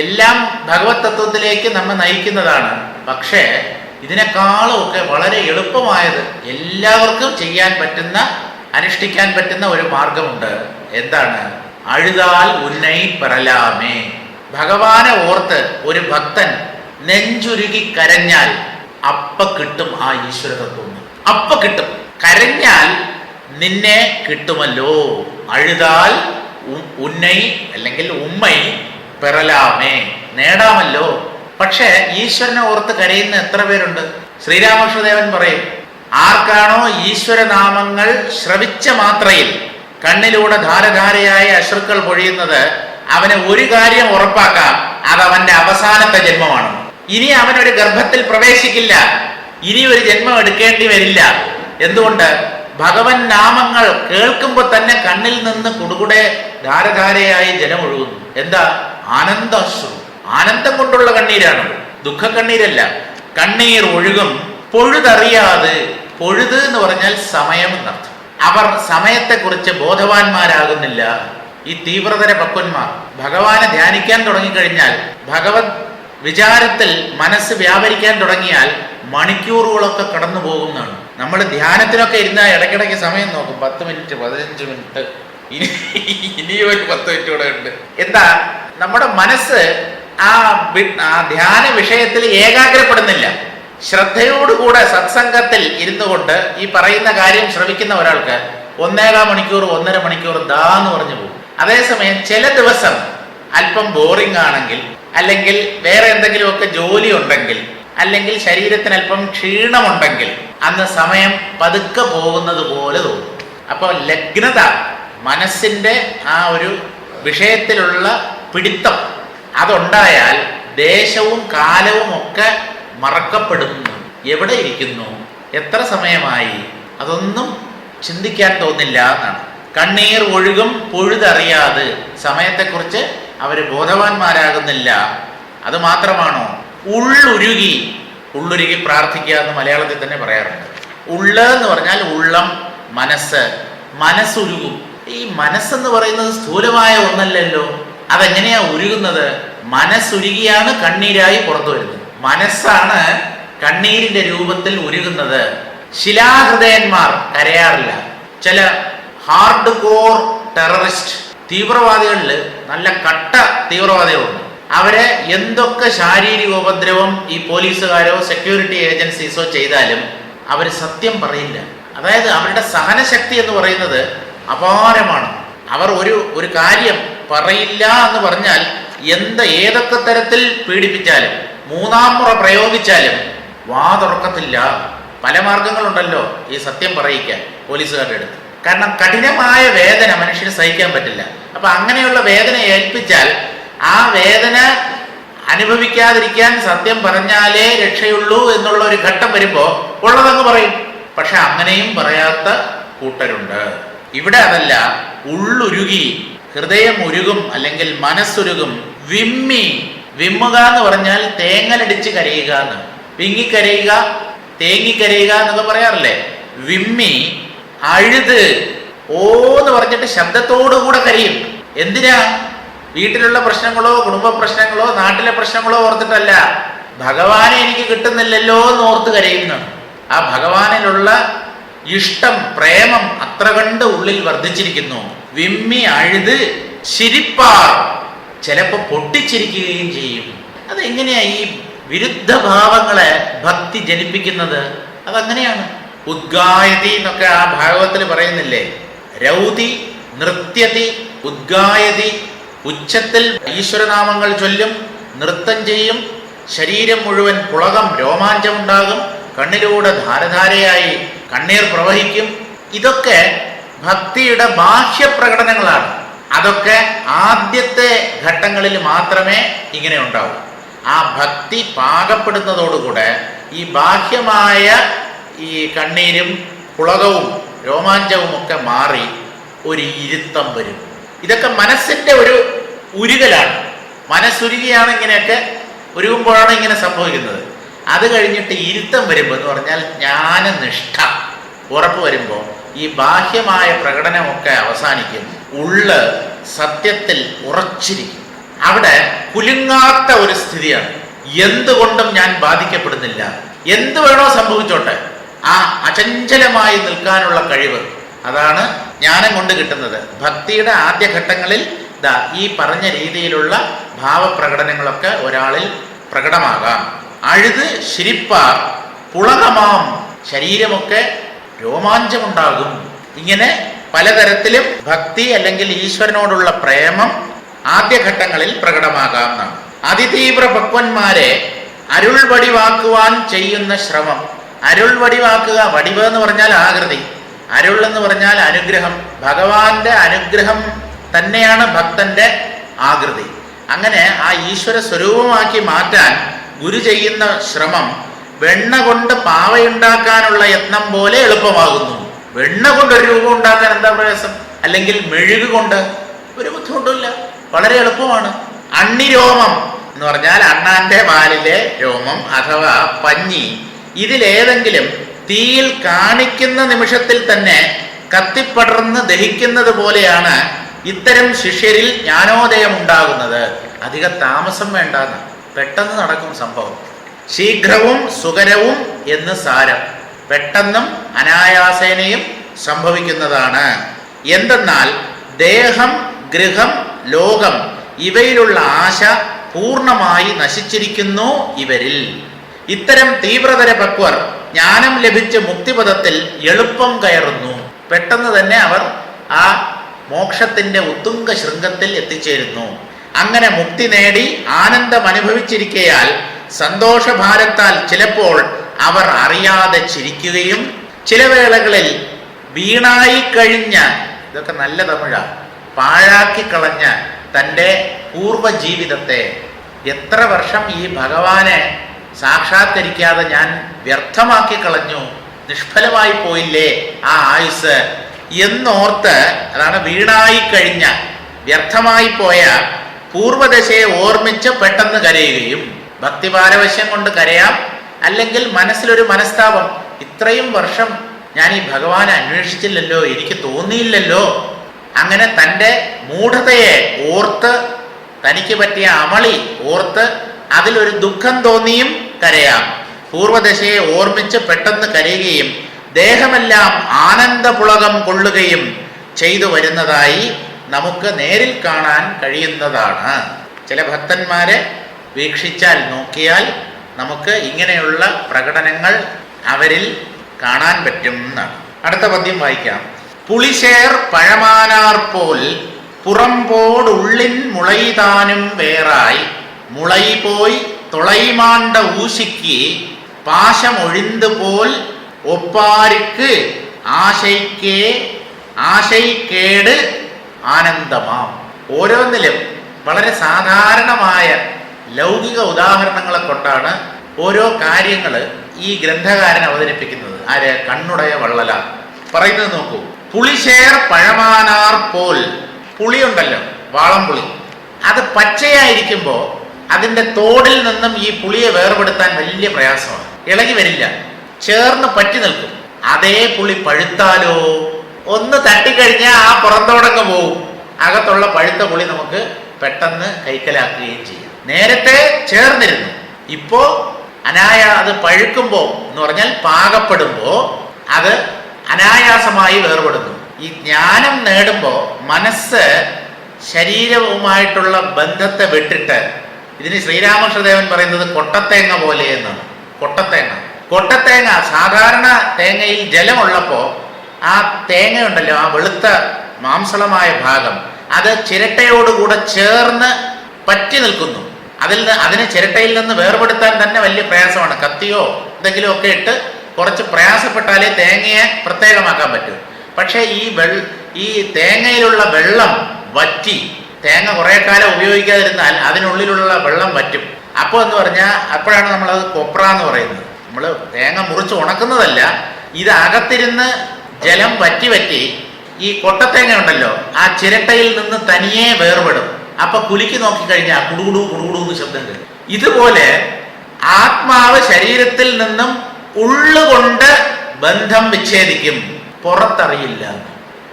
എല്ലാം ഭഗവത് തത്വത്തിലേക്ക് നമ്മെ നയിക്കുന്നതാണ്. പക്ഷേ ഇതിനേക്കാളും ഒക്കെ വളരെ എളുപ്പമായത്, എല്ലാവർക്കും ചെയ്യാൻ പറ്റുന്ന, അനുഷ്ഠിക്കാൻ പറ്റുന്ന ഒരു മാർഗമുണ്ട്. എന്താണ്? അഴുതാൽ ഉന്നൈ പെറലാമേ. ഭഗവാനെ ഓർത്ത് ഒരു ഭക്തൻ നെഞ്ചുരുകി കരഞ്ഞാൽ അപ്പ കിട്ടും ആ ഈശ്വര തത്വം. അപ്പ കിട്ടും. കരഞ്ഞാൽ നിന്നെ കിട്ടുമല്ലോ. അഴുതാൽ ഉന്നൈ അല്ലെങ്കിൽ ഉമ്മൈ പെറലാമേ, നേടാമല്ലോ. പക്ഷേ ഈശ്വരനെ ഓർത്ത് കരയുന്ന എത്ര പേരുണ്ട്? ശ്രീരാമകൃഷ്ണദേവൻ പറയും, ആർക്കാണോ ഈശ്വരനാമങ്ങൾ ശ്രവിച്ച മാത്രയിൽ കണ്ണിലൂടെ ധാരധാരയായ അശ്രുക്കൾ പൊഴിയുന്നത്, അവന് ഒരു കാര്യം ഉറപ്പാക്കാം, അതവന്റെ അവസാനത്തെ ജന്മമാണ്. ഇനി അവനൊരു ഗർഭത്തിൽ പ്രവേശിക്കില്ല, ഇനി ഒരു ജന്മം എടുക്കേണ്ടി വരില്ല. എന്തുകൊണ്ട്? ഭഗവൻ നാമങ്ങൾ കേൾക്കുമ്പോൾ തന്നെ കണ്ണിൽ നിന്ന് കുടുകുടെ ധാരധാരയായി ജലം ഒഴുകുന്നു. എന്താ? ആനന്ദാശ്രു, ആനന്ദം കൊണ്ടുള്ള കണ്ണീരാണ്, ദുഃഖക്കണ്ണീരല്ല. കണ്ണീർ ഒഴുകും പൊഴുതറിയാതെ. പൊഴുത് എന്ന് പറഞ്ഞാൽ സമയം എന്നർത്ഥം. അവർ സമയത്തെക്കുറിച്ച് ബോധവാന്മാരാകുന്നില്ല. ഈ തീവ്രതര പക്വന്മാർ ഭഗവാനെ ധ്യാനിക്കാൻ തുടങ്ങിക്കഴിഞ്ഞാൽ, ഭഗവത് വിചാരത്തിൽ മനസ്സ് വ്യാപരിക്കാൻ തുടങ്ങിയാൽ മണിക്കൂറുകളൊക്കെ കടന്നു പോകുന്നതാണ്. നമ്മൾ ധ്യാനത്തിനൊക്കെ ഇരുന്നാൽ ഇടയ്ക്കിടയ്ക്ക് സമയം നോക്കും, 10 മിനിറ്റ് 15 മിനിറ്റ്, ഇനിയും ഒരു 10 മിനിറ്റ് കൂടെ ഉണ്ട്. എന്താ? നമ്മുടെ മനസ്സ് ആ ധ്യാന വിഷയത്തിൽ ഏകാഗ്രപ്പെടുന്നില്ല. ശ്രദ്ധയോടുകൂടെ സത്സംഗത്തിൽ ഇരുന്നു കൊണ്ട് ഈ പറയുന്ന കാര്യം ശ്രവിക്കുന്ന ഒരാൾക്ക് 1.25 മണിക്കൂർ 1.5 മണിക്കൂർ ദാന്ന് പറഞ്ഞു പോകും. അതേസമയം ചില ദിവസം അല്പം ബോറിംഗ് ആണെങ്കിൽ, അല്ലെങ്കിൽ വേറെ എന്തെങ്കിലുമൊക്കെ ജോലി ഉണ്ടെങ്കിൽ, അല്ലെങ്കിൽ ശരീരത്തിന് അല്പം ക്ഷീണമുണ്ടെങ്കിൽ, അന്ന് സമയം പതുക്കെ പോകുന്നത് പോലെ തോന്നും. അപ്പോൾ ലഗ്നത, മനസ്സിൻ്റെ ആ ഒരു വിഷയത്തിലുള്ള പിടിത്തം അതുണ്ടായാൽ ദേശവും കാലവും ഒക്കെ മറക്കപ്പെടുന്നു. എവിടെ ഇരിക്കുന്നു, എത്ര സമയമായി, അതൊന്നും ചിന്തിക്കാൻ തോന്നില്ല എന്നാണ്. കണ്ണീർ ഒഴുകും പൊഴുതറിയാതെ. സമയത്തെക്കുറിച്ച് അവർ ബോധവാന്മാരാകുന്നില്ല. അത് മാത്രമാണോ? ഉള്ളുരുകി. ഉള്ളുരുകി പ്രാർത്ഥിക്കുക എന്ന് മലയാളത്തിൽ തന്നെ പറയാറുണ്ട്. ഉള്ള് എന്ന് പറഞ്ഞാൽ ഉള്ളം, മനസ്സ്. മനസ്സുരുകും. ഈ മനസ്സെന്ന് പറയുന്നത് സ്ഥൂലമായ ഒന്നല്ലല്ലോ. അതെങ്ങനെയാ ഉരുകുന്നത്? മനസ്സുരുകിയാണ് കണ്ണീരായി പുറത്തു വരുന്നത്. മനസ്സാണ് കണ്ണീരിന്റെ രൂപത്തിൽ ഉരുകുന്നത്. ശിലാഹൃദയന്മാർ കരയാറില്ല. ചില ഹാർഡ് കോർ ടെററിസ്റ്റ് തീവ്രവാദികളിൽ നല്ല കട്ട തീവ്രവാദികളുണ്ട്. അവരെ എന്തൊക്കെ ശാരീരിക ഉപദ്രവം ഈ പോലീസുകാരോ സെക്യൂരിറ്റി ഏജൻസീസോ ചെയ്താലും അവർ സത്യം പറയില്ല. അതായത് അവരുടെ സഹനശക്തി എന്ന് പറയുന്നത് അപാരമാണ്. അവർ ഒരു കാര്യം പറയില്ല എന്ന് പറഞ്ഞാൽ ഏതൊക്കെ തരത്തിൽ പീഡിപ്പിച്ചാലും, 3-ാം മുറ പ്രയോഗിച്ചാലും വാ തുറക്കത്തില്ല. പല മാർഗങ്ങളുണ്ടല്ലോ ഈ സത്യം പറയിക്കാൻ പോലീസുകാരുടെ അടുത്ത്. കാരണം കഠിനമായ വേദന മനുഷ്യന് സഹിക്കാൻ പറ്റില്ല. അപ്പൊ അങ്ങനെയുള്ള വേദന ഏൽപ്പിച്ചാൽ ആ വേദന അനുഭവിക്കാതിരിക്കാൻ സത്യം പറഞ്ഞാലേ രക്ഷയുള്ളൂ എന്നുള്ള ഒരു ഘട്ടം വരുമ്പോൾ ഉള്ളതങ്ങ് പറയും. പക്ഷെ അങ്ങനെയും പറയാത്ത കൂട്ടരുണ്ട്. ഇവിടെ അതല്ല. ഉള്ളുരുകി, ഹൃദയം ഉരുകും, അല്ലെങ്കിൽ മനസ്സുരുകും. വിമ്മി, വിമ്മുക എന്ന് പറഞ്ഞാൽ തേങ്ങലടിച്ച് കരയുക എന്ന്. വിങ്ങിക്കരയുക, തേങ്ങിക്കരയുക എന്നൊക്കെ പറയാറില്ലേ? വിമ്മി അഴുത് ഓന്ന് പറഞ്ഞിട്ട് ശബ്ദത്തോടുകൂടെ കരയും. എന്തിനാ? വീട്ടിലുള്ള പ്രശ്നങ്ങളോ കുടുംബ പ്രശ്നങ്ങളോ നാട്ടിലെ പ്രശ്നങ്ങളോ ഓർത്തിട്ടല്ല, ഭഗവാനെ എനിക്ക് കിട്ടുന്നില്ലല്ലോ എന്ന് ഓർത്ത് കരയുന്നു. ആ ഭഗവാനിലുള്ള ഇഷ്ടം, പ്രേമം അത്ര കണ്ട് ഉള്ളിൽ വർദ്ധിച്ചിരിക്കുന്നു. വിമ്മി അഴുത് ചിരിപ്പാർ, ചിലപ്പോൾ പൊട്ടിച്ചിരിക്കുകയും ചെയ്യും. അതെങ്ങനെയാ ഈ വിരുദ്ധ ഭാവങ്ങളെ ഭക്തി ജനിപ്പിക്കുന്നത്? അതങ്ങനെയാണ്. ഉദ്ഗായതി എന്നൊക്കെ ആ ഭാഗവത്തിൽ പറയുന്നില്ലേ? രൗതി നൃത്യതി ഉദ്ഗായതി. ഉച്ചത്തിൽ ഈശ്വരനാമങ്ങൾ ചൊല്ലും, നൃത്തം ചെയ്യും, ശരീരം മുഴുവൻ പുളകം, രോമാഞ്ചമുണ്ടാകും, കണ്ണിലൂടെ ധാരധാരയായി കണ്ണീർ പ്രവഹിക്കും. ഇതൊക്കെ ഭക്തിയുടെ ബാഹ്യപ്രകടനങ്ങളാണ്. അതൊക്കെ ആദ്യത്തെ ഘട്ടങ്ങളിൽ മാത്രമേ ഇങ്ങനെ ഉണ്ടാവൂ. ആ ഭക്തി പാകപ്പെടുന്നതോടുകൂടെ ഈ ബാഹ്യമായ ഈ കണ്ണീരും പുളകവും രോമാഞ്ചവും ഒക്കെ മാറി ഒരു ഇരുത്തം വരും. ഇതൊക്കെ മനസ്സിൻ്റെ ഒരു ഉരുകലാണ്. മനസ്സുരുകിയാണ് ഇങ്ങനെയൊക്കെ ഉരുകുമ്പോഴാണ് ഇങ്ങനെ സംഭവിക്കുന്നത്. അത് കഴിഞ്ഞിട്ട് ഇരുത്തം വരുമ്പോൾ എന്ന് പറഞ്ഞാൽ ജ്ഞാനനിഷ്ഠ ഉറപ്പ് വരുമ്പോൾ ഈ ബാഹ്യമായ പ്രകടനമൊക്കെ അവസാനിക്കും. ഉള്ള് സത്യത്തിൽ ഉറച്ചിരിക്കും. അവിടെ കുലുങ്ങാത്ത ഒരു സ്ഥിതിയാണ്. എന്തുകൊണ്ടും ഞാൻ ബാധിക്കപ്പെടുന്നില്ല, എന്ത് വേണോ സംഭവിച്ചോട്ടെ, ആ അചഞ്ചലമായി നിൽക്കാനുള്ള കഴിവ്, അതാണ് ജ്ഞാനം കൊണ്ട് കിട്ടുന്നത്. ഭക്തിയുടെ ആദ്യഘട്ടങ്ങളിൽ ഈ പറഞ്ഞ രീതിയിലുള്ള ഭാവപ്രകടനങ്ങളൊക്കെ ഒരാളിൽ പ്രകടമാകാം. അഴുത് ശിരിപ്പാർ പുളകമാം, ശരീരമൊക്കെ രോമാഞ്ചമുണ്ടാകും. ഇങ്ങനെ പലതരത്തിലും ഭക്തി അല്ലെങ്കിൽ ഈശ്വരനോടുള്ള പ്രേമം ആദ്യഘട്ടങ്ങളിൽ പ്രകടമാകാം എന്നാണ്. അതിതീവ്ര പക്വന്മാരെ അരുൾ വടിവാക്കുവാൻ ചെയ്യുന്ന ശ്രമം. അരുൾ വടിവാക്കുക, വടിവ് എന്ന് പറഞ്ഞാൽ ആകൃതി, അരുൾ എന്ന് പറഞ്ഞാൽ അനുഗ്രഹം. ഭഗവാന്റെ അനുഗ്രഹം തന്നെയാണ് ഭക്തന്റെ ആകൃതി. അങ്ങനെ ആ ഈശ്വര സ്വരൂപമാക്കി മാറ്റാൻ ഗുരു ചെയ്യുന്ന ശ്രമം വെണ്ണ കൊണ്ട് പാവയുണ്ടാക്കാനുള്ള യത്നം പോലെ എളുപ്പമാകുന്നു. വെണ്ണ കൊണ്ടൊരു രൂപം ഉണ്ടാക്കാൻ എന്താ പ്രയാസം? അല്ലെങ്കിൽ മെഴുക് കൊണ്ട് ഒരു ബുദ്ധിമുട്ടില്ല, വളരെ എളുപ്പമാണ്. അണ്ണിരോമം എന്ന് പറഞ്ഞാൽ അണ്ണാന്റെ വാലിലെ രോമം അഥവാ പഞ്ഞി. ഇതിലേതെങ്കിലും തീയിൽ കാണിക്കുന്ന നിമിഷത്തിൽ തന്നെ കത്തിപ്പടർന്ന് ദഹിക്കുന്നത് പോലെയാണ് ഇത്തരം ശിഷ്യരിൽ ജ്ഞാനോദയം ഉണ്ടാകുന്നത്. അധിക താമസം വേണ്ടെന്ന്, പെട്ടെന്ന് നടക്കും സംഭവം. ശീഘ്രവും സുഖരവും എന്ന് സാരം. പെട്ടെന്നും അനായാസേനയും സംഭവിക്കുന്നതാണ്. എന്തെന്നാൽ ദേഹം, ഗൃഹം, ലോകം ഇവയിലുള്ള ആശ പൂർണ്ണമായി നശിച്ചിരിക്കുന്നു ഇവരിൽ. ഇത്തരം തീവ്രതര പക്വർ ജ്ഞാനം ലഭിച്ച് മുക്തിപദത്തിൽ എളുപ്പം കയറുന്നു. പെട്ടെന്ന് തന്നെ അവർ ആ മോക്ഷത്തിന്റെ ഉത്തുംഗ ശൃംഗത്തിൽ എത്തിച്ചേരുന്നു. അങ്ങനെ മുക്തി നേടി ആനന്ദം അനുഭവിച്ചിരിക്കയാൽ സന്തോഷഭാരത്താൽ ചിലപ്പോൾ അവർ അറിയാതെ ചിരിക്കുകയും ചില വേളകളിൽ വീണായി കഴിഞ്ഞ, ഇതൊക്കെ നല്ല തമിഴാ, പാഴാക്കി കളഞ്ഞ തൻ്റെ പൂർവ്വജീവിതത്തെ, എത്ര വർഷം ഈ ഭഗവാനെ സാക്ഷാത്കരിക്കാതെ ഞാൻ വ്യർത്ഥമാക്കി കളഞ്ഞു, നിഷ്ഫലമായി പോയില്ലേ ആ ആയുസ് എന്നോർത്ത്, അതാണ് വീണായി കഴിഞ്ഞ, വ്യർത്ഥമായി പോയ പൂർവ്വദശയെ ഓർമ്മിച്ച് പെട്ടെന്ന് കരയുകയും. ഭക്തിപാരവശ്യം കൊണ്ട് കരയാം, അല്ലെങ്കിൽ മനസ്സിലൊരു മനസ്താപം, ഇത്രയും വർഷം ഞാൻ ഈ ഭഗവാനെ അന്വേഷിച്ചില്ലല്ലോ, എനിക്ക് തോന്നിയില്ലല്ലോ. അങ്ങനെ തൻ്റെ മൂഢതയെ ഓർത്ത്, തനിക്ക് പറ്റിയ അമളി ഓർത്ത് അതിലൊരു ദുഃഖം തോന്നിയും കരയാം. പൂർവ്വദശയെ ഓർമ്മിച്ച് പെട്ടെന്ന് കരയുകയും ദേഹമെല്ലാം ആനന്ദപുളകം കൊള്ളുകയും ചെയ്തു വരുന്നതായി നമുക്ക് നേരിൽ കാണാൻ കഴിയുന്നതാണ്. ചില ഭക്തന്മാരെ വീക്ഷിച്ചാൽ, നോക്കിയാൽ നമുക്ക് ഇങ്ങനെയുള്ള പ്രകടനങ്ങൾ അവരിൽ കാണാൻ പറ്റും എന്നാണ്. അടുത്ത പദ്യം വായിക്കാം. പുളിശേർ പഴമാനാർ പോൽ പുറമ്പോടുള്ളിൻ മുളൈതാനും വേറായി മുളൈ പോയി തുളൈമാണ്ട ഊശിക്ക് പാശമൊഴിന്ത് പോൽ ഒപ്പാരിക്ക് ആശൈക്കേട് ആനന്ദമാം. ഓരോന്നിലും വളരെ സാധാരണമായ ലൗകിക ഉദാഹരണങ്ങളെ കൊണ്ടാണ് ഓരോ കാര്യങ്ങൾ ഈ ഗ്രന്ഥകാരൻ അവതരിപ്പിക്കുന്നത്. ആര്? കണ്ണുടയ വള്ളല പറയുന്നത് നോക്കൂ. പുളിശേർ പഴമാനാർ പോൽ. പുളിയുണ്ടല്ലോ, വാളംപുളി, അത് പച്ചയായിരിക്കുമ്പോൾ അതിൻ്റെ തോടിൽ നിന്നും ഈ പുളിയെ വേർപെടുത്താൻ വലിയ പ്രയാസമാണ്, ഇളകി വരില്ല, ചേർന്ന് പറ്റി നിൽക്കും. അതേ പുളി പഴുത്താലോ ഒന്ന് തട്ടിക്കഴിഞ്ഞാൽ ആ പുറത്തോടങ്ങ് പോവും. അകത്തുള്ള പഴുത്ത പുളി നമുക്ക് പെട്ടെന്ന് കൈക്കലാക്കുകയും ചെയ്യും. നേരത്തെ ചേർന്നിരുന്നു, ഇപ്പോ അത് പഴുക്കുമ്പോൾ എന്ന് പറഞ്ഞാൽ പാകപ്പെടുമ്പോൾ അത് അനായാസമായി വേർപെടുന്നു. ഈ ജ്ഞാനം നേടുമ്പോൾ മനസ്സ് ശരീരവുമായിട്ടുള്ള ബന്ധത്തെ വിട്ടിട്ട്, ഇതിന് ശ്രീരാമകൃഷ്ണദേവൻ പറയുന്നത് കൊട്ടത്തേങ്ങ പോലെ എന്നാണ്. കൊട്ടത്തേങ്ങ സാധാരണ തേങ്ങയിൽ ജലമുള്ളപ്പോൾ ആ തേങ്ങയുണ്ടല്ലോ, ആ വെളുത്ത മാംസളമായ ഭാഗം, അത് ചിരട്ടയോടുകൂടെ ചേർന്ന് പറ്റി നിൽക്കുന്നു. അതിനെ ചിരട്ടയിൽ നിന്ന് വേർപെടുത്താൻ തന്നെ വലിയ പ്രയാസമാണ്. കത്തിയോ എന്തെങ്കിലും ഒക്കെ ഇട്ട് കുറച്ച് പ്രയാസപ്പെട്ടാലേ തേങ്ങയെ പ്രത്യേകമാക്കാൻ പറ്റൂ. പക്ഷേ ഈ തേങ്ങയിലുള്ള വെള്ളം വറ്റി, തേങ്ങ കുറേ കാലം ഉപയോഗിക്കാതിരുന്നാൽ അതിനുള്ളിലുള്ള വെള്ളം വറ്റും. അപ്പോൾ എന്ന് പറഞ്ഞാൽ അപ്പോഴാണ് നമ്മളത് കൊപ്ര എന്ന് പറയുന്നത്. നമ്മൾ തേങ്ങ മുറിച്ച് ഉണക്കുന്നതല്ല, ഇത് അകത്തിരുന്ന് ജലം വറ്റി ഈ കൊട്ടത്തേങ്ങ ഉണ്ടല്ലോ, ആ ചിരട്ടയിൽ നിന്ന് തനിയെ വേർപെടും. അപ്പൊ കുലുക്കി നോക്കിക്കഴിഞ്ഞാൽ കുടുകുടു എന്ന് ശബ്ദം കേൾക്കും. ഇതുപോലെ ആത്മാവ് ശരീരത്തിൽ നിന്നും ഉള്ളുകൊണ്ട് ബന്ധം വിച്ഛേദിക്കും, പുറത്തറിയില്ല.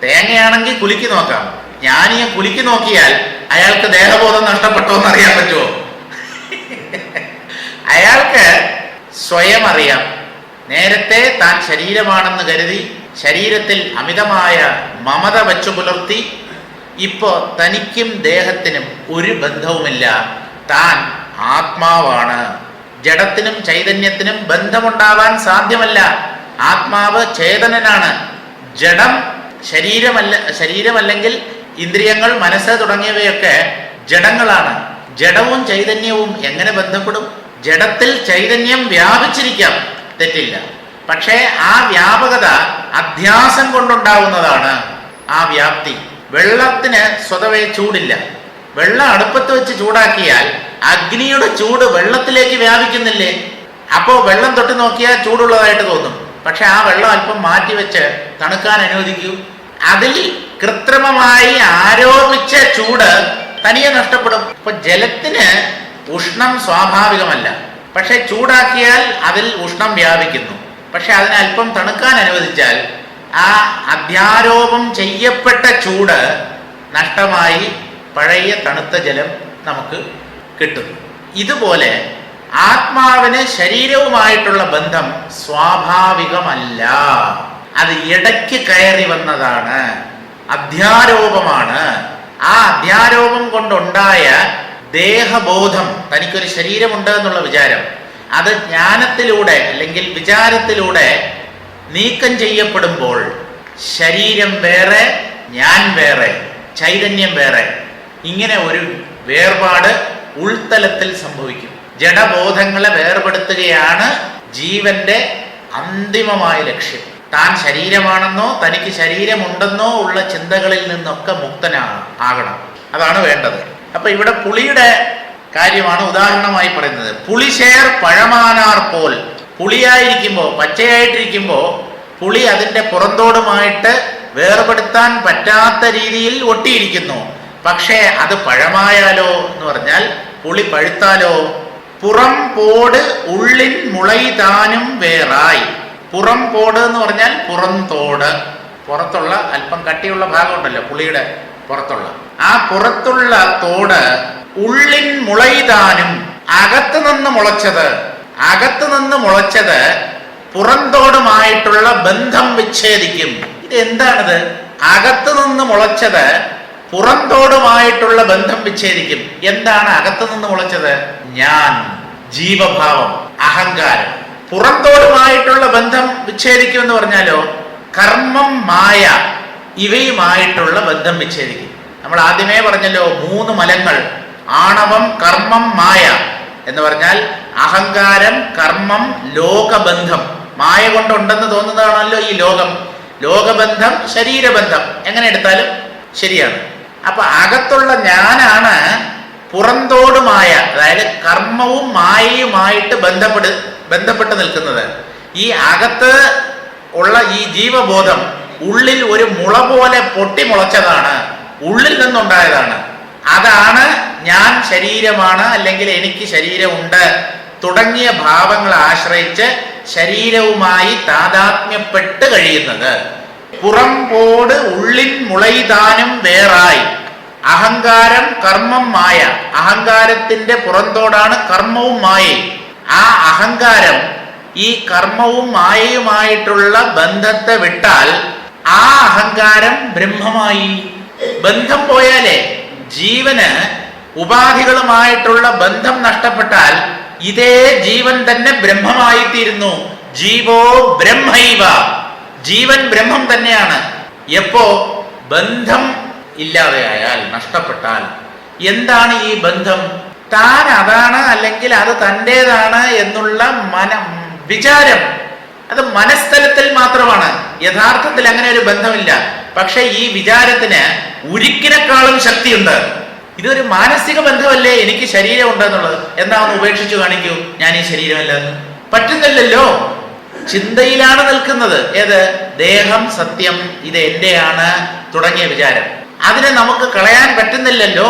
തേങ്ങയാണെങ്കിൽ കുലുക്കി നോക്കാം, ജ്ഞാനിയെ കുലുക്കി നോക്കിയാൽ അയാൾക്ക് ദേഹബോധം നഷ്ടപ്പെട്ടോ എന്നറിയാൻ പറ്റുമോ? അയാൾക്ക് സ്വയം അറിയാം. നേരത്തെ താൻ ശരീരമാണെന്ന് കരുതി ശരീരത്തിൽ അമിതമായ മമത വച്ചു പുലർത്തി. ഇപ്പോ തനിക്കും ദേഹത്തിനും ഒരു ബന്ധവുമില്ല, താൻ ആത്മാവാണ്. ജഡത്തിനും ചൈതന്യത്തിനും ബന്ധമുണ്ടാവാൻ സാധ്യമല്ല. ആത്മാവ് ചേതനനാണ്, ജഡം ശരീരമല്ലെങ്കിൽ ഇന്ദ്രിയങ്ങൾ, മനസ്സ് തുടങ്ങിയവയൊക്കെ ജഡങ്ങളാണ്. ജഡവും ചൈതന്യവും എങ്ങനെ ബന്ധപ്പെടും? ജഡത്തിൽ ചൈതന്യം വ്യാപിച്ചിരിക്കാം, തെറ്റില്ല. പക്ഷേ ആ വ്യാപകത അധ്യാസം കൊണ്ടുണ്ടാവുന്നതാണ്. ആ വ്യാപ്തി. വെള്ളത്തിന് സ്വതവേ ചൂടില്ല. വെള്ളം അടുപ്പത്ത് വെച്ച് ചൂടാക്കിയാൽ അഗ്നിയുടെ ചൂട് വെള്ളത്തിലേക്ക് വ്യാപിക്കുന്നില്ലേ? അപ്പോൾ വെള്ളം തൊട്ട് നോക്കിയാൽ ചൂടുള്ളതായിട്ട് തോന്നും. പക്ഷെ ആ വെള്ളം അല്പം മാറ്റിവെച്ച് തണുക്കാൻ അനുവദിക്കൂ. അതിൽ കൃത്രിമമായി ആരോപിച്ച ചൂട് തനിയെ നഷ്ടപ്പെടും. ഇപ്പൊ ജലത്തിന് ഉഷ്ണം സ്വാഭാവികമല്ല. പക്ഷെ ചൂടാക്കിയാൽ അതിൽ ഉഷ്ണം വ്യാപിക്കുന്നു. പക്ഷെ അതിനെ അല്പം തണുക്കാൻ അനുവദിച്ചാൽ ആ അധ്യാരോപം ചെയ്യപ്പെട്ട ചൂട് നഷ്ടമായി പഴയ തണുത്ത ജലം നമുക്ക് കിട്ടും. ഇതുപോലെ ആത്മാവിന് ശരീരവുമായിട്ടുള്ള ബന്ധം സ്വാഭാവികമല്ല. അത് ഇടയ്ക്ക് കയറി വന്നതാണ്, അധ്യാരോപമാണ്. ആ അധ്യാരോപം കൊണ്ടുണ്ടായ ദേഹബോധം, തനിക്കൊരു ശരീരമുണ്ട് എന്നുള്ള വിചാരം, അത് ജ്ഞാനത്തിലൂടെ അല്ലെങ്കിൽ വിചാരത്തിലൂടെ നീക്കം ചെയ്യപ്പെടുമ്പോൾ ശരീരം വേറെ, ഞാൻ വേറെ, ചൈതന്യം വേറെ, ഇങ്ങനെ ഒരു വേർപാട് ഉൾത്തലത്തിൽ സംഭവിക്കും. ജഡബോധങ്ങളെ വേർപെടുത്തുകയാണ് ജീവന്റെ അന്തിമമായ ലക്ഷ്യം. താൻ ശരീരമാണെന്നോ തനിക്ക് ശരീരമുണ്ടെന്നോ ഉള്ള ചിന്തകളിൽ നിന്നൊക്കെ മുക്തനാകണം. അതാണ് വേണ്ടത്. അപ്പൊ ഇവിടെ പുളിയുടെ കാര്യമാണ് ഉദാഹരണമായി പറയുന്നത്. പുളിശേർ പഴമാനാർ പോൽ. പുളിയായിരിക്കുമ്പോൾ, പച്ചയായിട്ടിരിക്കുമ്പോൾ പുളി അതിൻ്റെ പുറന്തോടുമായിട്ട് വേർപെടുത്താൻ പറ്റാത്ത രീതിയിൽ ഒട്ടിയിരിക്കുന്നു. പക്ഷേ അത് പഴമായാലോ എന്ന് പറഞ്ഞാൽ, പുളി പഴുത്താലോ, പുറം പോട് ഉള്ളിൻ മുളൈതാനും വേറായി. പുറം പോട് എന്ന് പറഞ്ഞാൽ പുറന്തോട്, പുറത്തുള്ള അല്പം കട്ടിയുള്ള ഭാഗമുണ്ടല്ലോ പുളിയുടെ പുറത്തുള്ള, ആ പുറത്തുള്ള തോട് ഉള്ളിൻ മുളൈതാനും, അകത്ത് നിന്ന് മുളച്ചത് പുറന്തോടുമായിട്ടുള്ള ബന്ധം വിച്ഛേദിക്കും. ഇത് എന്താണിത്? അകത്ത് നിന്ന് മുളച്ചത് പുറന്തോടുമായിട്ടുള്ള ബന്ധം വിച്ഛേദിക്കും. എന്താണ് അകത്ത് നിന്ന് മുളച്ചത്? ഞാൻ, ജീവഭാവം, അഹങ്കാരം. പുറന്തോടുമായിട്ടുള്ള ബന്ധം വിച്ഛേദിക്കും എന്ന് പറഞ്ഞാലോ, കർമ്മം, മായ, ഇവയുമായിട്ടുള്ള ബന്ധം വിച്ഛേദിക്കും. നമ്മൾ ആദ്യമേ പറഞ്ഞല്ലോ 3 മലങ്ങൾ: ആണവം, കർമ്മം, മായ എന്ന് പറഞ്ഞാൽ അഹങ്കാരം, കർമ്മം, ലോകബന്ധം. മായ കൊണ്ടുണ്ടെന്ന് തോന്നുന്നതാണല്ലോ ഈ ലോകം. ലോകബന്ധം, ശരീരബന്ധം, എങ്ങനെ എടുത്താലും ശരിയാണ്. അപ്പൊ അകത്തുള്ള ഞാനാണ് പുറന്തോടുമായ, അതായത് കർമ്മവും മായയുമായിട്ട് ബന്ധപ്പെട്ട് നിൽക്കുന്നത്. ഈ അകത്ത് ഉള്ള ഈ ജീവബോധം ഉള്ളിൽ ഒരു മുള പോലെ പൊട്ടിമുളച്ചതാണ്, ഉള്ളിൽ നിന്നുണ്ടായതാണ്. അതാണ് ഞാൻ ശരീരമാണ്, അല്ലെങ്കിൽ എനിക്ക് ശരീരമുണ്ട് തുടങ്ങിയ ഭാവങ്ങളെ ആശ്രയിച്ച് ശരീരവുമായി താദാത്മ്യപ്പെട്ട് കഴിയുന്നത്. പുറംപോട് ഉള്ളിൻ മുളൈതാനും വേറായി. അഹങ്കാരം, കർമ്മം, മായ. അഹങ്കാരത്തിന്റെ പുറന്തോടാണ് കർമ്മവും മായയും. ആ അഹങ്കാരം ഈ കർമ്മവും മായയുമായിട്ടുള്ള ബന്ധത്തെ വിട്ടാൽ ആ അഹങ്കാരം ബ്രഹ്മമായി. ബന്ധം പോയാലേ, ജീവന് ഉപാധികളുമായിട്ടുള്ള ബന്ധം നഷ്ടപ്പെട്ടാൽ ഇതേ ജീവൻ തന്നെ ബ്രഹ്മമായിത്തീരുന്നു. ജീവോ ബ്രഹ്മൈവ. ജീവൻ ബ്രഹ്മം തന്നെയാണ്. എപ്പോ? ബന്ധം ഇല്ലാതെയായാൽ, നഷ്ടപ്പെട്ടാൽ. എന്താണ് ഈ ബന്ധം? താൻ അതാണ് അല്ലെങ്കിൽ അത് തൻ്റേതാണ് എന്നുള്ള വിചാരം, അത് മനസ്ഥലത്തിൽ മാത്രമാണ്. യഥാർത്ഥത്തിൽ അങ്ങനെ ഒരു ബന്ധമില്ല. പക്ഷെ ഈ വിചാരത്തിന് ഉരുക്കിനേക്കാളും ശക്തിയുണ്ട്. ഇതൊരു മാനസിക ബന്ധമല്ലേ, എനിക്ക് ശരീരം ഉണ്ടെന്നുള്ളത്. എന്താ ഒന്ന് ഉപേക്ഷിച്ചു കാണിക്കൂ, ഞാൻ ഈ ശരീരമല്ലെന്ന്. പറ്റുന്നില്ലല്ലോ. ചിന്തയിലാണ് നിൽക്കുന്നത്. ഏത്? ദേഹം സത്യം, ഇത് എന്റെയാണ് തുടങ്ങിയ വിചാരം. അതിനെ നമുക്ക് കളയാൻ പറ്റുന്നില്ലല്ലോ.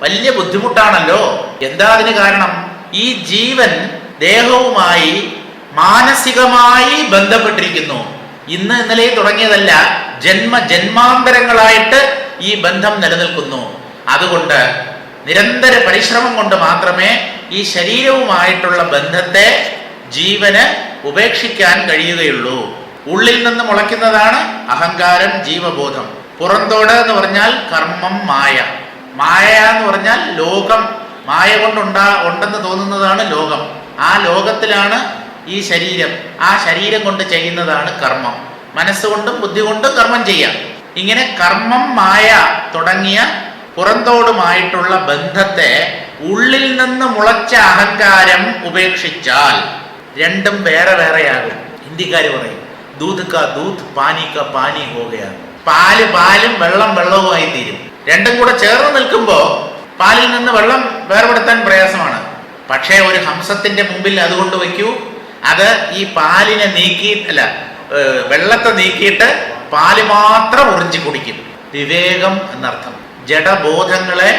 വലിയ ബുദ്ധിമുട്ടാണല്ലോ. എന്താ അതിന് കാരണം? ഈ ജീവൻ ദേഹവുമായി മാനസികമായി ബന്ധപ്പെട്ടിരിക്കുന്നു. ഇന്ന് ഇന്നലെ തുടങ്ങിയതല്ല, ജന്മാന്തരങ്ങളായിട്ട് ഈ ബന്ധം നിലനിൽക്കുന്നു. അതുകൊണ്ട് നിരന്തര പരിശ്രമം കൊണ്ട് മാത്രമേ ഈ ശരീരവുമായിട്ടുള്ള ബന്ധത്തെ ജീവന് ഉപേക്ഷിക്കാൻ കഴിയുകയുള്ളൂ. ഉള്ളിൽ നിന്ന് മുളയ്ക്കുന്നതാണ് അഹങ്കാരം, ജീവബോധം. പുറന്തോട് എന്ന് പറഞ്ഞാൽ കർമ്മം, മായ. മായ എന്ന് പറഞ്ഞാൽ ലോകം. മായ ഉണ്ടെന്ന് തോന്നുന്നതാണ് ലോകം. ആ ലോകത്തിലാണ് ഈ ശരീരം. ആ ശരീരം കൊണ്ട് ചെയ്യുന്നതാണ് കർമ്മം. മനസ്സുകൊണ്ടും ബുദ്ധി കൊണ്ടും കർമ്മം ചെയ്യാം. ഇങ്ങനെ കർമ്മം, മായ തുടങ്ങിയ പുറന്തോടുമായിട്ടുള്ള ബന്ധത്തെ ഉള്ളിൽ നിന്ന് മുളച്ച അഹങ്കാരം ഉപേക്ഷിച്ചാൽ രണ്ടും വേറെ വേറെയാകും. ഹിന്ദിക്കാർ പറയും ദൂത് കാ ദൂത് പാനി കാ പാനി ഹോഗയാണ്. പാല് പാലും വെള്ളം വെള്ളവുമായി തീരും. രണ്ടും കൂടെ ചേർന്ന് നിൽക്കുമ്പോൾ പാലിൽ നിന്ന് വെള്ളം വേർപെടുത്താൻ പ്രയാസമാണ്. പക്ഷേ ഒരു ഹംസത്തിന്റെ മുമ്പിൽ അതുകൊണ്ട് വയ്ക്കൂ, അത് ഈ പാലിനെ വെള്ളത്തെ നീക്കിയിട്ട് പാല് മാത്രം ഉറിഞ്ചി കുടിക്കും. വിവേകം എന്നർത്ഥം. ജഡബോധങ്ങളെ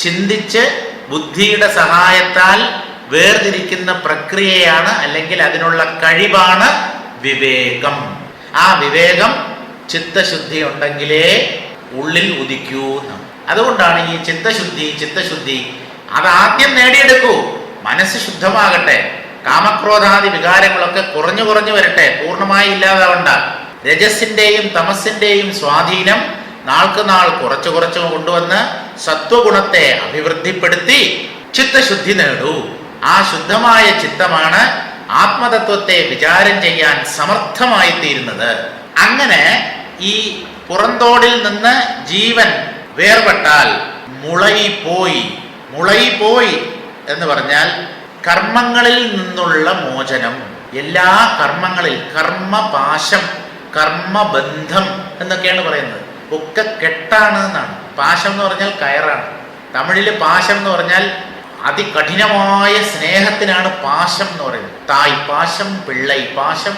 ചിന്തിച്ച് ബുദ്ധിയുടെ സഹായത്താൽ വേർതിരിക്കുന്ന പ്രക്രിയയാണ്, അല്ലെങ്കിൽ അതിനുള്ള കഴിവാണ് വിവേകം. ആ വിവേകം ചിത്തശുദ്ധി ഉണ്ടെങ്കിലേ ഉള്ളിൽ ഉദിക്കൂ. അതുകൊണ്ടാണ് ഈ ചിത്തശുദ്ധി അതാദ്യം നേടിയെടുക്കൂ. മനസ്സ് ശുദ്ധമാകട്ടെ, കാമക്രോധാദി വികാരങ്ങളൊക്കെ കുറഞ്ഞു വരട്ടെ, പൂർണ്ണമായി ഇല്ലാതാവണ്ട. രജസിന്റെയും തമസിന്റെയും സ്വാധീനം നാൾക്ക് നാൾ കുറച്ചു കൊണ്ടുവന്ന് സത്വഗുണത്തെ അഭിവൃദ്ധിപ്പെടുത്തി ചിത്തശുദ്ധി നേടൂ. ആ ശുദ്ധമായ ചിത്തമാണ് ആത്മതത്വത്തെ വിചാരം ചെയ്യാൻ സമർത്ഥമായി തീരുന്നത്. അങ്ങനെ ഈ പുറന്തോടിൽ നിന്ന് ജീവൻ വേർപെട്ടാൽ മുളയി എന്ന് പറഞ്ഞാൽ കർമ്മങ്ങളിൽ നിന്നുള്ള മോചനം. എല്ലാ കർമ്മങ്ങളിൽ കർമ്മപാശം, കർമ്മബന്ധം എന്നൊക്കെയാണ് പറയുന്നത്. ഒക്കെ കെട്ടാണ് എന്നാണ്. പാശം എന്ന് പറഞ്ഞാൽ കയറാണ്. തമിഴില് പാശം എന്ന് പറഞ്ഞാൽ അതികഠിനമായ സ്നേഹത്തിനാണ് പാശം എന്ന് പറയുന്നത്. തായ് പാശം, പിള്ളൈ പാശം,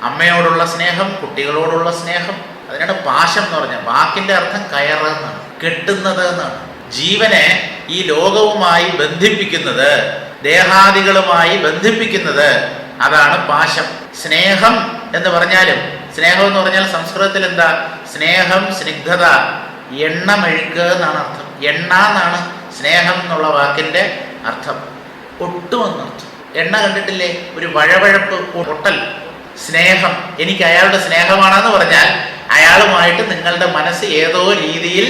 അമ്മയോടുള്ള സ്നേഹം, കുട്ടികളോടുള്ള സ്നേഹം, അതിനാണ് പാശം എന്ന് പറഞ്ഞാൽ. വാക്കിന്റെ അർത്ഥം കയറ് എന്നാണ്, കെട്ടുന്നത് എന്നാണ്. ജീവനെ ഈ ലോകവുമായി ബന്ധിപ്പിക്കുന്നത്, ദേഹാദികളുമായി ബന്ധിപ്പിക്കുന്നത്, അതാണ് പാശം. സ്നേഹം എന്ന് പറഞ്ഞാലും, സ്നേഹം എന്ന് പറഞ്ഞാൽ സംസ്കൃതത്തിൽ എന്താ? സ്നേഹം, സ്നിഗ്ധത, എണ്ണമെഴുക്ക് എന്നാണ് അർത്ഥം. എണ്ണ എന്നാണ് സ്നേഹം എന്നുള്ള വാക്കിന്റെ അർത്ഥം. ഒട്ടുമെന്നർത്ഥം. എണ്ണ കണ്ടിട്ടില്ലേ? ഒരു വഴവഴപ്പ്, ഒട്ടൽ. സ്നേഹം, എനിക്ക് അയാളുടെ സ്നേഹമാണെന്ന് പറഞ്ഞാൽ അയാളുമായിട്ട് നിങ്ങളുടെ മനസ്സ് ഏതോ രീതിയിൽ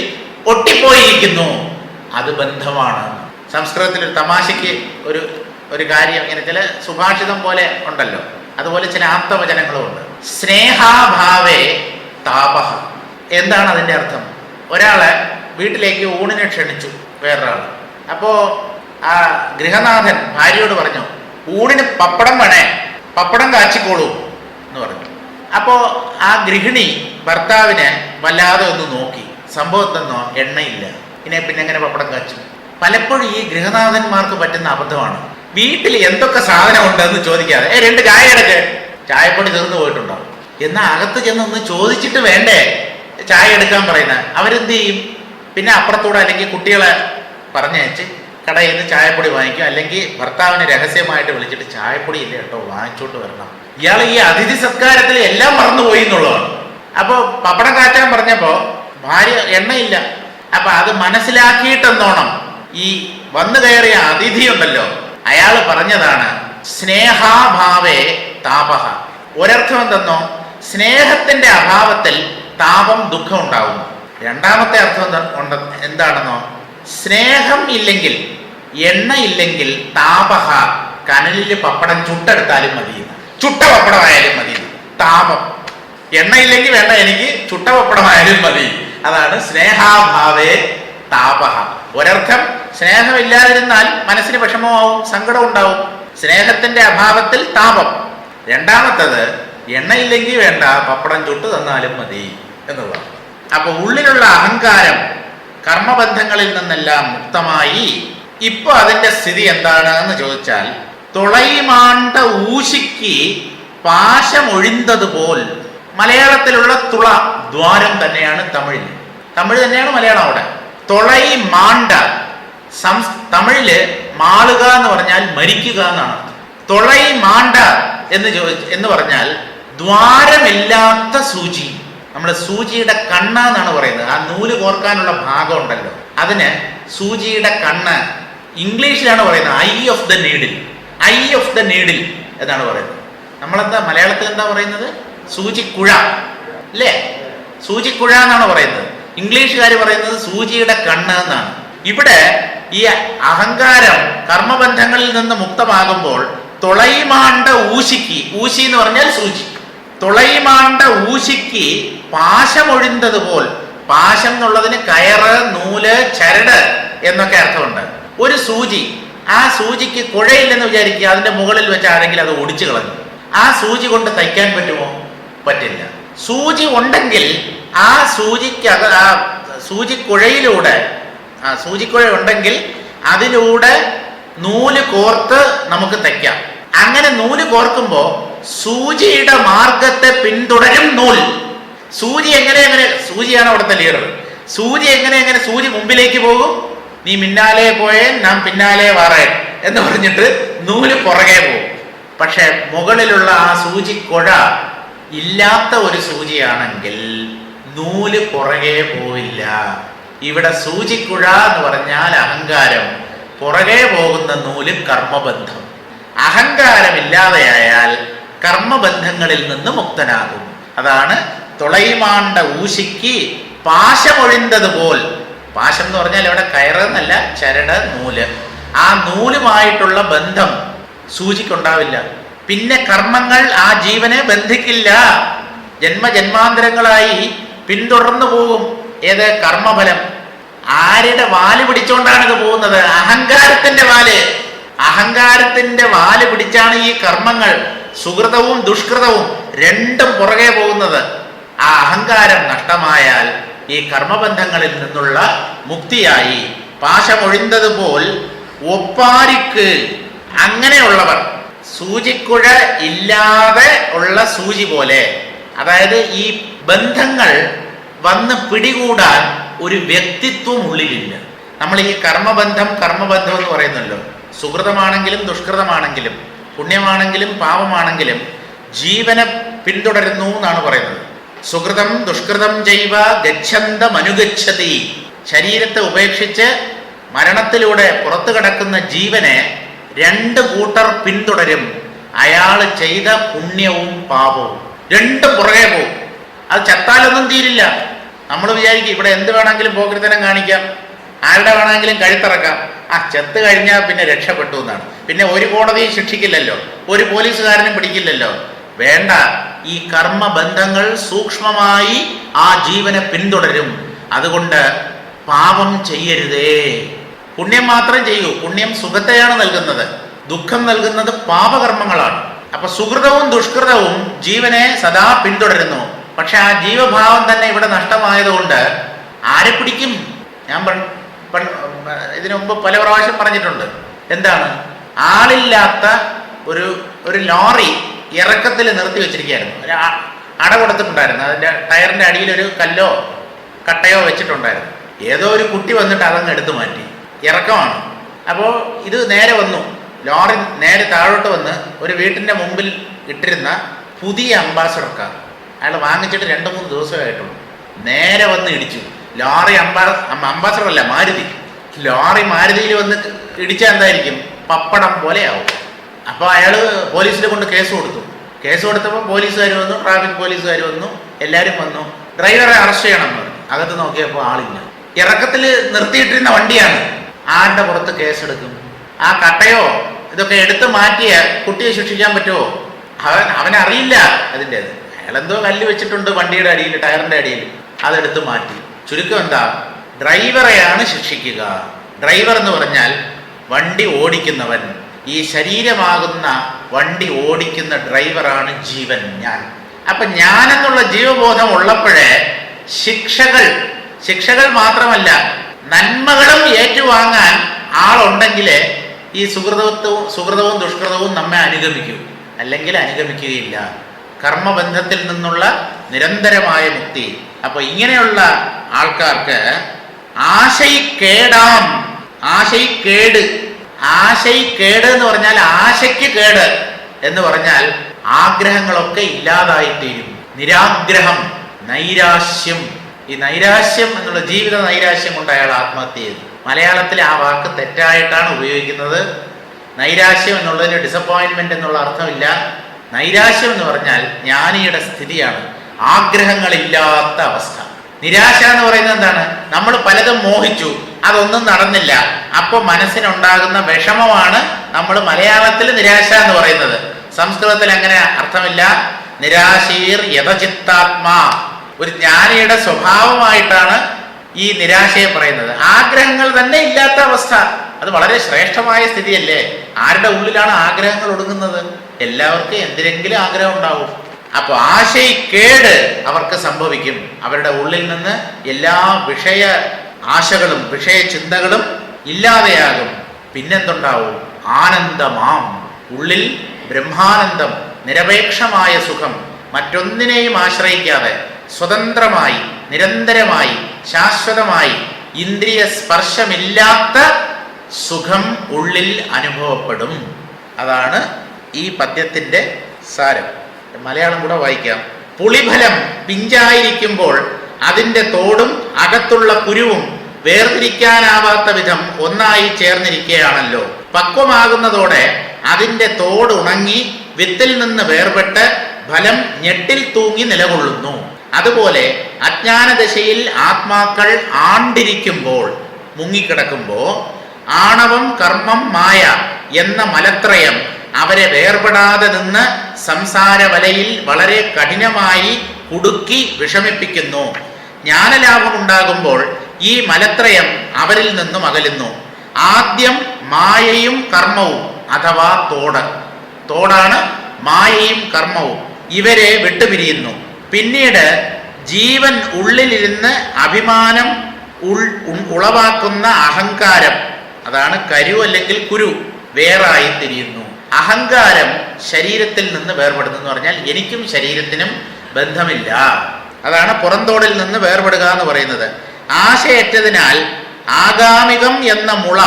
ഒട്ടിപ്പോയിരിക്കുന്നു, അത് ബന്ധമാണ്. സംസ്കൃതത്തിൽ ഒരു തമാശയ്ക്ക് ഒരു കാര്യം, ഇങ്ങനെ ചില സുഭാഷിതം പോലെ ഉണ്ടല്ലോ, അതുപോലെ ചില ആപ്തവചനങ്ങളും ഉണ്ട്. സ്നേഹാഭാവേ താപഹ. എന്താണ് അതിൻ്റെ അർത്ഥം? ഒരാളെ വീട്ടിലേക്ക് ഊണിനെ ക്ഷണിച്ചു വേറൊരാൾ. അപ്പോൾ ആ ഗൃഹനാഥൻ ഭാര്യയോട് പറഞ്ഞു, ഊണിന് പപ്പടം വേണേ, പപ്പടം കാച്ചിക്കോളൂ എന്ന് പറഞ്ഞു. അപ്പോൾ ആ ഗൃഹിണി ഭർത്താവിനെ വല്ലാതെ ഒന്ന് നോക്കി. സംഭവത്തെന്നോ എണ്ണയില്ല, പിന്നെ എങ്ങനെ പപ്പടം കാച്ചും? പലപ്പോഴും ഈ ഗൃഹനാഥന്മാർക്ക് പറ്റുന്ന അബദ്ധമാണ്. വീട്ടിൽ എന്തൊക്കെ സാധനം ഉണ്ടെന്ന് ചോദിക്കാതെ 2 ചായ എടുക്ക്, ചായപ്പൊടി തീർന്നു പോയിട്ടുണ്ടാവും. എന്നാൽ അകത്ത് ചെന്നൊന്ന് ചോദിച്ചിട്ട് വേണ്ടേ ചായ എടുക്കാൻ പറയുന്നത്? അവരെന്ത് ചെയ്യും? പിന്നെ അപ്പുറത്തൂടെ അല്ലെങ്കിൽ കുട്ടികളെ പറഞ്ഞയച്ച് കടയിൽ നിന്ന് ചായപ്പൊടി വാങ്ങിക്കും, അല്ലെങ്കിൽ ഭർത്താവിനെ രഹസ്യമായിട്ട് വിളിച്ചിട്ട് ചായപ്പൊടി ഇല്ല കേട്ടോ, വാങ്ങിച്ചോണ്ട് വരണം. ഇയാൾ ഈ അതിഥി സത്കാരത്തിൽ എല്ലാം മറന്നുപോയി എന്നുള്ളതാണ്. അപ്പോൾ പപ്പടം കാച്ചാൻ പറഞ്ഞപ്പോൾ ഭാര്യ എണ്ണയില്ല. അപ്പൊ അത് മനസ്സിലാക്കിയിട്ടെന്നോണം ഈ വന്നു കയറിയ അതിഥി ഉണ്ടല്ലോ, അയാൾ പറഞ്ഞതാണ് സ്നേഹാഭാവേ താപഹ. ഒരർത്ഥം എന്തെന്നോ, സ്നേഹത്തിന്റെ അഭാവത്തിൽ താപം, ദുഃഖം ഉണ്ടാകുന്നു. രണ്ടാമത്തെ അർത്ഥം എന്താണെന്നോ, സ്നേഹം ഇല്ലെങ്കിൽ, എണ്ണ ഇല്ലെങ്കിൽ താപഹ, കനലിൽ പപ്പടം ചുട്ടെടുത്താലും മതി, ചുട്ട പപ്പടമായാലും മതി. താപം, എണ്ണയില്ലെങ്കിൽ വേണ്ട, എനിക്ക് ചുട്ട പപ്പടമായാലും മതി. അതാണ് സ്നേഹാഭാവേ താപഹ. ഒരർത്ഥം സ്നേഹമില്ലാതിരുന്നാൽ മനസ്സിന് വിഷമമാവും, സങ്കടം ഉണ്ടാവും. സ്നേഹത്തിന്റെ അഭാവത്തിൽ താപം. രണ്ടാമത്തത് എണ്ണയില്ലെങ്കിൽ വേണ്ട, പപ്പടം ചുട്ടു തന്നാലും മതി എന്നുള്ളതാണ്. അപ്പൊ ഉള്ളിലുള്ള അഹങ്കാരം കർമ്മബന്ധങ്ങളിൽ നിന്നെല്ലാം മുക്തമായി. ഇപ്പൊ അതിന്റെ സ്ഥിതി എന്താണ് എന്ന് ചോദിച്ചാൽ, തുളയിമാണ്ട ഊശിക്ക് പാശമൊഴിന്തതുപോൽ. മലയാളത്തിലുള്ള തുള ദ്വാരം തന്നെയാണ് തമിഴ് തന്നെയാണ് മലയാളം. അവിടെ തുളൈ മാണ്ട, തമിഴില് മാളുക എന്ന് പറഞ്ഞാൽ മരിക്കുക എന്നാണ്. തുളൈ മാണ്ട എന്ന് പറഞ്ഞാൽ ദ്വാരമില്ലാത്ത സൂചി. നമ്മൾ സൂചിയുടെ കണ്ണ് എന്നാണ് പറയുന്നത്. ആ നൂല് കോർക്കാനുള്ള ഭാഗം ഉണ്ടല്ലോ, അതിന് സൂചിയുടെ കണ്ണ്. ഇംഗ്ലീഷിലാണ് പറയുന്നത് I of the needle. I of the needle എന്നാണ് പറയുന്നത്. നമ്മളെന്താ മലയാളത്തിൽ എന്താ പറയുന്നത്? സൂചിക്കുഴ അല്ലേ? സൂചിക്കുഴ എന്നാണ് പറയുന്നത്. ഇംഗ്ലീഷുകാർ പറയുന്നത് സൂചിയുടെ കണ്ണ് എന്നാണ്. ഇവിടെ ഈ അഹങ്കാരം കർമ്മബന്ധങ്ങളിൽ നിന്ന് മുക്തമാകുമ്പോൾ തുളയിമാണ്ട ഊശിക്ക്, ഊശി എന്ന് പറഞ്ഞാൽ സൂചി, തുളയിമാണ്ട ഊശിക്ക് പാശമൊഴിന്തതുപോൽ. പാശം എന്നുള്ളതിന് കയറ്, നൂല്, ചരട് എന്നൊക്കെ അർത്ഥമുണ്ട്. ഒരു സൂചി, ആ സൂചിക്ക് കുഴയില്ലെന്ന് വിചാരിക്കുക, അതിന്റെ മുകളിൽ വെച്ച് ആരെങ്കിലും അത് ഒടിച്ചു കളഞ്ഞു. ആ സൂചി കൊണ്ട് തയ്ക്കാൻ പറ്റുമോ? പറ്റില്ല. സൂചി ഉണ്ടെങ്കിൽ ആ സൂചിക്ക് ആ സൂചിക്കുഴയിലൂടെ, ആ സൂചിക്കുഴ ഉണ്ടെങ്കിൽ അതിലൂടെ നൂല് കോർത്ത് നമുക്ക് തയ്ക്കാം. അങ്ങനെ നൂല് കോർക്കുമ്പോൾ സൂചിയുടെ മാർഗത്തെ പിന്തുടരും നൂൽ. സൂചി എങ്ങനെ സൂചിയാണ് അവിടുത്തെ ലീഡർ. സൂചി എങ്ങനെ സൂചി മുമ്പിലേക്ക് പോകും. നീ മിന്നാലെ പോയേ നാം പിന്നാലെ വാറേ എന്ന് പറഞ്ഞിട്ട് നൂല് പുറകെ പോകും. പക്ഷെ മുകളിലുള്ള ആ സൂചിക്കുഴ ഇല്ലാത്ത ഒരു സൂചിയാണെങ്കിൽ നൂല് പുറകെ പോയില്ല. ഇവിടെ സൂചിക്കുഴ എന്ന് പറഞ്ഞാൽ അഹങ്കാരം, പുറകെ പോകുന്ന നൂല് കർമ്മബന്ധം. അഹങ്കാരമില്ലാതെയായാൽ കർമ്മബന്ധങ്ങളിൽ നിന്ന് മുക്തനാകും. അതാണ് തുളൈമാണ്ട ഊശിക്ക് പാശമൊഴിന്തതുപോൽ. പാശം എന്ന് പറഞ്ഞാൽ ഇവിടെ കയറെന്നല്ല, ചരട്, നൂല്. ആ നൂലുമായിട്ടുള്ള ബന്ധം സൂചിക്കുണ്ടാവില്ല. പിന്നെ കർമ്മങ്ങൾ ആ ജീവനെ ബന്ധിക്കില്ല. ജന്മജന്മാന്തരങ്ങളായി പിന്തുടർന്നു പോകും. ഏത്? കർമ്മഫലം. ആരുടെ വാല് പിടിച്ചോണ്ടാണ് ഇത് പോകുന്നത്? അഹങ്കാരത്തിന്റെ വാല്. അഹങ്കാരത്തിന്റെ വാല് പിടിച്ചാണ് ഈ കർമ്മങ്ങൾ, സുകൃതവും ദുഷ്കൃതവും രണ്ടും പുറകെ പോകുന്നത്. ആ അഹങ്കാരം നഷ്ടമായാൽ ഈ കർമ്മബന്ധങ്ങളിൽ നിന്നുള്ള മുക്തിയായി. പാശമൊഴിന്തതുപോൽ ഒപ്പാരിക്ക്, അങ്ങനെയുള്ളവർ സൂചിക്കുഴ ഇല്ലാതെ ഉള്ള സൂചി പോലെ. അതായത് ഈ ബന്ധങ്ങൾ വന്ന് പിടികൂടാൻ ഒരു വ്യക്തിത്വം ഉള്ളിലില്ല. നമ്മൾ ഈ കർമ്മബന്ധം എന്ന് പറയുന്നല്ലോ, സുകൃതമാണെങ്കിലും ദുഷ്കൃതമാണെങ്കിലും പുണ്യമാണെങ്കിലും പാപമാണെങ്കിലും ജീവനെ പിന്തുടരുന്നു എന്നാണ് പറയുന്നത്. സുകൃതം ദുഷ്കൃതം ജൈവ ഗച്ഛന്തമനുഗച്ഛതി. ശരീരത്തെ ഉപേക്ഷിച്ച് മരണത്തിലൂടെ പുറത്തു കടക്കുന്ന ജീവനെ രണ്ട് കൂട്ടർ പിന്തുടരും. അയാൾ ചെയ്ത പുണ്യവും പാപവും രണ്ടും പുറകെ പോകും. അത് ചത്താലൊന്നും തീരില്ല. നമ്മൾ വിചാരിക്കും ഇവിടെ എന്ത് വേണമെങ്കിലും പോക്രിത്തനം കാണിക്കാം, ആരുടെ വേണമെങ്കിലും കഴുത്തിറക്കാം. ചത്ത് കഴിഞ്ഞാൽ പിന്നെ രക്ഷപ്പെട്ടു എന്നാണ്. പിന്നെ ഒരു കോടതിയും ശിക്ഷിക്കില്ലല്ലോ, ഒരു പോലീസുകാരനും പിടിക്കില്ലല്ലോ. വേണ്ട, ഈ കർമ്മബന്ധങ്ങൾ സൂക്ഷ്മമായി ആ ജീവനെ പിന്തുടരും. അതുകൊണ്ട് പാപം ചെയ്യരുതേ, പുണ്യം മാത്രം ചെയ്യൂ. പുണ്യം സുഖത്തെയാണ് നൽകുന്നത്, ദുഃഖം നൽകുന്നത് പാപകർമ്മങ്ങളാണ്. അപ്പൊ സുഹൃതവും ദുഷ്കൃതവും ജീവനെ സദാ പിന്തുടരുന്നു. പക്ഷെ ആ ജീവഭാവം തന്നെ ഇവിടെ നഷ്ടമായതുകൊണ്ട് ആരെ പിടിക്കും? ഞാൻ ഇതിനു മുമ്പ് പല പ്രാവശ്യം പറഞ്ഞിട്ടുണ്ട്. എന്താണ്? ആളില്ലാത്ത ഒരു ലോറി ഇറക്കത്തിൽ നിർത്തി വെച്ചിരിക്കുകയായിരുന്നു. ഒരു അട കൊടുത്തിട്ടുണ്ടായിരുന്നു. അതിൻ്റെ ടയറിൻ്റെ അടിയിൽ ഒരു കല്ലോ കട്ടയോ വെച്ചിട്ടുണ്ടായിരുന്നു. ഏതോ ഒരു കുട്ടി വന്നിട്ട് അതങ്ങ് എടുത്തു മാറ്റി. ഇറക്കമാണ്. അപ്പോൾ ഇത് നേരെ വന്നു, ലോറി നേരെ താഴോട്ട് വന്ന് ഒരു വീട്ടിൻ്റെ മുമ്പിൽ ഇട്ടിരുന്ന പുതിയ അംബാസഡർ കാർ, അയാൾ വാങ്ങിച്ചിട്ട് 2-3 ദിവസമായിട്ടുള്ളൂ. നേരെ വന്ന് ഇടിച്ചു. ലോറി അംബാസഡർ അല്ല, മാരുതി. ലോറി മാരുതിയിൽ വന്ന് ഇടിച്ചാൽ എന്തായിരിക്കും? പപ്പടം പോലെ ആവും. അപ്പോൾ അയാൾ പോലീസിനെ കൊണ്ട് കേസ് കൊടുത്തു. കേസ് കൊടുത്തപ്പോൾ പോലീസുകാർ വന്നു, ട്രാഫിക് പോലീസുകാർ വന്നു, എല്ലാവരും വന്നു. ഡ്രൈവറെ അറസ്റ്റ് ചെയ്യണം എന്ന് പറഞ്ഞു. അകത്ത് നോക്കിയപ്പോൾ ആളില്ല. ഇറക്കത്തിൽ നിർത്തിയിട്ടിരുന്ന വണ്ടിയാണ്. ആരുടെ പുറത്ത് കേസെടുക്കും? ആ കട്ടയോ ഇതൊക്കെ എടുത്ത് മാറ്റിയ കുട്ടിയെ ശിക്ഷിക്കാൻ പറ്റുമോ? അവനറിയില്ല അതിൻ്റെത്. അയാളെന്തോ കല്ല് വെച്ചിട്ടുണ്ട് വണ്ടിയുടെ അടിയിൽ, ടയറിൻ്റെ അടിയിൽ. അതെടുത്ത് മാറ്റി. ചുരുക്കം എന്താ? ഡ്രൈവറെയാണ് ശിക്ഷിക്കുക. ഡ്രൈവർ എന്ന് പറഞ്ഞാൽ വണ്ടി ഓടിക്കുന്നവൻ. ഈ ശരീരമാകുന്ന വണ്ടി ഓടിക്കുന്ന ഡ്രൈവറാണ് ജീവൻ, ഞാൻ. അപ്പൊ ഞാനെന്നുള്ള ജീവബോധം ഉള്ളപ്പോഴേ ശിക്ഷകൾ മാത്രമല്ല നന്മകളും ഏറ്റുവാങ്ങാൻ ആളുണ്ടെങ്കിലേ ഈ സുഹൃതവും ദുഷ്കൃതവും നമ്മെ അനുഗമിക്കൂ. അല്ലെങ്കിൽ അനുഗമിക്കുകയില്ല. കർമ്മബന്ധത്തിൽ നിന്നുള്ള നിരന്തരമായ മുക്തി. അപ്പൊ ഇങ്ങനെയുള്ള ആൾക്കാർക്ക് ആശയ്ക്കേട് എന്ന് പറഞ്ഞാൽ ആശയ്ക്ക് കേട് എന്ന് പറഞ്ഞാൽ ആഗ്രഹങ്ങളൊക്കെ ഇല്ലാതായിത്തീരും. നിരാഗ്രഹം, നൈരാശ്യം. ഈ നൈരാശ്യം എന്നുള്ള ജീവിത നൈരാശ്യം കൊണ്ട് അയാൾ ആത്മഹത്യ ചെയ്തു. മലയാളത്തിൽ ആ വാക്ക് തെറ്റായിട്ടാണ് ഉപയോഗിക്കുന്നത്. നൈരാശ്യം എന്നുള്ളതിന് ഡിസപ്പോയിൻമെന്റ് എന്നുള്ള അർത്ഥമില്ല. നൈരാശ്യം എന്ന് പറഞ്ഞാൽ ജ്ഞാനിയുടെ സ്ഥിതിയാണ്, ആഗ്രഹങ്ങളില്ലാത്ത അവസ്ഥ. നിരാശ എന്ന് പറയുന്നത് എന്താണ്? നമ്മൾ പലതും മോഹിച്ചു, അതൊന്നും നടന്നില്ല. അപ്പോൾ മനസ്സിനുണ്ടാകുന്ന വിഷമമാണ് നമ്മൾ മലയാളത്തിൽ നിരാശ എന്ന് പറയുന്നത്. സംസ്കൃതത്തിൽ അങ്ങനെ അർത്ഥമില്ല. നിരാശീർ യഥചിത്താത്മാ, ഒരു ജ്ഞാനിയുടെ സ്വഭാവമായിട്ടാണ് ഈ നിരാശയെ പറയുന്നത്. ആഗ്രഹങ്ങൾ തന്നെ ഇല്ലാത്ത അവസ്ഥ, അത് വളരെ ശ്രേഷ്ഠമായ സ്ഥിതിയല്ലേ? ആരുടെ ഉള്ളിലാണ് ആഗ്രഹങ്ങൾ ഒടുങ്ങുന്നത്? എല്ലാവർക്കും എന്തിനെങ്കിലും ആഗ്രഹം ഉണ്ടാവും. അപ്പൊ ആശയക്കേട് അവർക്ക് സംഭവിക്കും. അവരുടെ ഉള്ളിൽ നിന്ന് എല്ലാ വിഷയ ആശകളും വിഷയ ചിന്തകളും ഇല്ലാതെയാകും. പിന്നെന്തുണ്ടാവും? ആനന്ദമാം, ഉള്ളിൽ ബ്രഹ്മാനന്ദം, നിരപേക്ഷമായ സുഖം, മറ്റൊന്നിനെയും ആശ്രയിക്കാതെ സ്വതന്ത്രമായി നിരന്തരമായി ശാശ്വതമായി ഇന്ദ്രിയ സ്പർശമില്ലാത്ത സുഖം ഉള്ളിൽ അനുഭവപ്പെടും. അതാണ് ഈ പദ്യത്തിൻ്റെ സാരം. മലയാളം കൂടെ വായിക്കാം. പുളിഫലം പിഞ്ചായിരിക്കുമ്പോൾ അതിൻ്റെ തോടും അകത്തുള്ള കുരുവും വേർതിരിക്കാനാവാത്ത വിധം ഒന്നായി ചേർന്നിരിക്കുകയാണല്ലോ. പക്വമാകുന്നതോടെ അതിൻ്റെ തോട് ഉണങ്ങി വിത്തിൽ നിന്ന് വേർപെട്ട് ഫലം ഞെട്ടിൽ തൂങ്ങി നിലകൊള്ളുന്നു. അതുപോലെ അജ്ഞാനദശയിൽ ആത്മാക്കൾ ആണ്ടിരിക്കുമ്പോൾ, മുങ്ങിക്കിടക്കുമ്പോൾ, ആണവം കർമ്മം മായ എന്ന മലത്രയം അവരെ വേർപെടാതെ നിന്ന് സംസാര വലയിൽ വളരെ കഠിനമായി കുടുക്കി വിഷമിപ്പിക്കുന്നു. ജ്ഞാനലാഭമുണ്ടാകുമ്പോൾ ഈ മലത്രയം അവരിൽ നിന്നും അകലുന്നു. ആദ്യം മായയും കർമ്മവും അഥവാ തോടാണ് മായയും കർമ്മവും ഇവരെ വിട്ടുപിരിയുന്നു. പിന്നീട് ജീവൻ ഉള്ളിലിരുന്ന് അഭിമാനം ഉളവാക്കുന്ന അഹങ്കാരം, അതാണ് കരു അല്ലെങ്കിൽ കുരു, വേറായി തിരിയുന്നു. അഹങ്കാരം ശരീരത്തിൽ നിന്ന് വേർപെടുന്നു എന്ന് പറഞ്ഞാൽ എനിക്കും ശരീരത്തിനും ബന്ധമില്ല. അതാണ് പുറന്തോടിൽ നിന്ന് വേർപെടുക എന്ന് പറയുന്നത്. ആശയറ്റതിനാൽ ആഗാമികം എന്ന മുള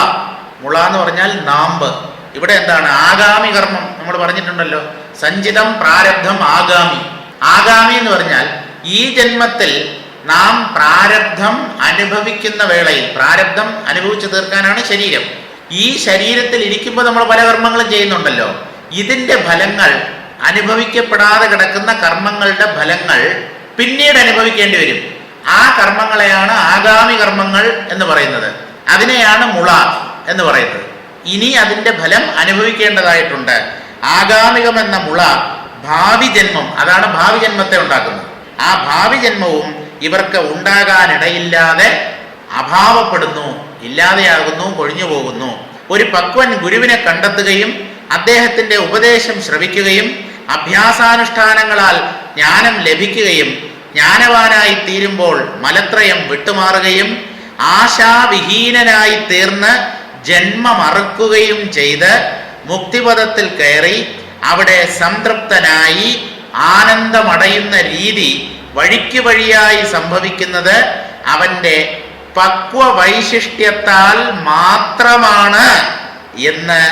എന്ന് പറഞ്ഞാൽ നാമ്പ്. ഇവിടെ എന്താണ്? ആഗാമി കർമ്മം നമ്മൾ പറഞ്ഞിട്ടുണ്ടല്ലോ. സഞ്ചിതം പ്രാരബ്ധം ആഗാമി. ആഗാമി എന്ന് പറഞ്ഞാൽ ഈ ജന്മത്തിൽ നാം പ്രാരബ്ധം അനുഭവിക്കുന്ന വേളയിൽ, പ്രാരബ്ധം അനുഭവിച്ചു തീർക്കാനാണ് ശരീരം. ഈ ശരീരത്തിൽ ഇരിക്കുമ്പോൾ നമ്മൾ പല കർമ്മങ്ങളും ചെയ്യുന്നുണ്ടല്ലോ. ഇതിൻ്റെ ഫലങ്ങൾ, അനുഭവിക്കപ്പെടാതെ കിടക്കുന്ന കർമ്മങ്ങളുടെ ഫലങ്ങൾ പിന്നീട് അനുഭവിക്കേണ്ടി വരും. ആ കർമ്മങ്ങളെയാണ് ആഗാമി കർമ്മങ്ങൾ എന്ന് പറയുന്നത്. അതിനെയാണ് മുള എന്ന് പറയുന്നത്. ഇനി അതിൻ്റെ ഫലം അനുഭവിക്കേണ്ടതായിട്ടുണ്ട്. ആഗാമികം എന്ന മുള ഭാവി ജന്മം, അതാണ് ഭാവി ജന്മത്തെ ഉണ്ടാക്കുന്നത്. ആ ഭാവി ജന്മവും ഇവർക്ക് ഉണ്ടാകാനിടയില്ലാതെ അഭാവപ്പെടുന്നു, ഇല്ലാതെയാകുന്നു, കൊഴിഞ്ഞു പോകുന്നു. ഒരു പക്വൻ ഗുരുവിനെ കണ്ടെത്തുകയും അദ്ദേഹത്തിൻ്റെ ഉപദേശം ശ്രവിക്കുകയും അഭ്യാസാനുഷ്ഠാനങ്ങളാൽ ജ്ഞാനം ലഭിക്കുകയും ജ്ഞാനവാനായി തീരുമ്പോൾ മലത്രയം വിട്ടുമാറുകയും ആശാവിഹീനനായി തീർന്ന് ജന്മമറുക്കുകയും ചെയ്ത് മുക്തിപദത്തിൽ കയറി അവിടെ സംതൃപ്തനായി ആനന്ദമടയുന്ന രീതി വഴിക്ക് വഴിയായി സംഭവിക്കുന്നത് അവൻ്റെ പക്വവൈശിഷ്ട്യത്താൽ മാത്രമാണ് എന്ന്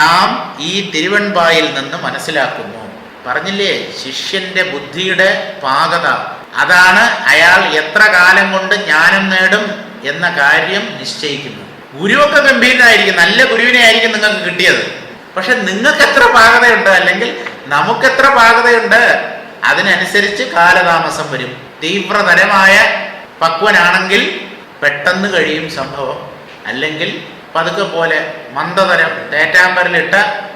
നാം ഈ തിരുവെൺപായിൽ നിന്ന് മനസ്സിലാക്കുന്നു. പറഞ്ഞില്ലേ, ശിഷ്യന്റെ ബുദ്ധിയുടെ പാകത, അതാണ് അയാൾ എത്ര കാലം കൊണ്ട് ജ്ഞാനം നേടും എന്ന കാര്യം നിശ്ചയിക്കുന്നു. ഗുരുവൊക്കെ ഗംഭീരനായിരിക്കും, നല്ല ഗുരുവിനെ ആയിരിക്കും നിങ്ങൾക്ക് കിട്ടിയത്. പക്ഷെ നിങ്ങൾക്ക് എത്ര പാകതയുണ്ട്, അല്ലെങ്കിൽ നമുക്കെത്ര പാകതയുണ്ട്, അതിനനുസരിച്ച് കാലതാമസം വരും. തീവ്രതരമായ പക്വനാണെങ്കിൽ പെട്ടെന്ന് കഴിയും സംഭവം, അല്ലെങ്കിൽ പതുക്കെ പോലെ മന്ദതരം, തേറ്റാമ്പരലിട്ട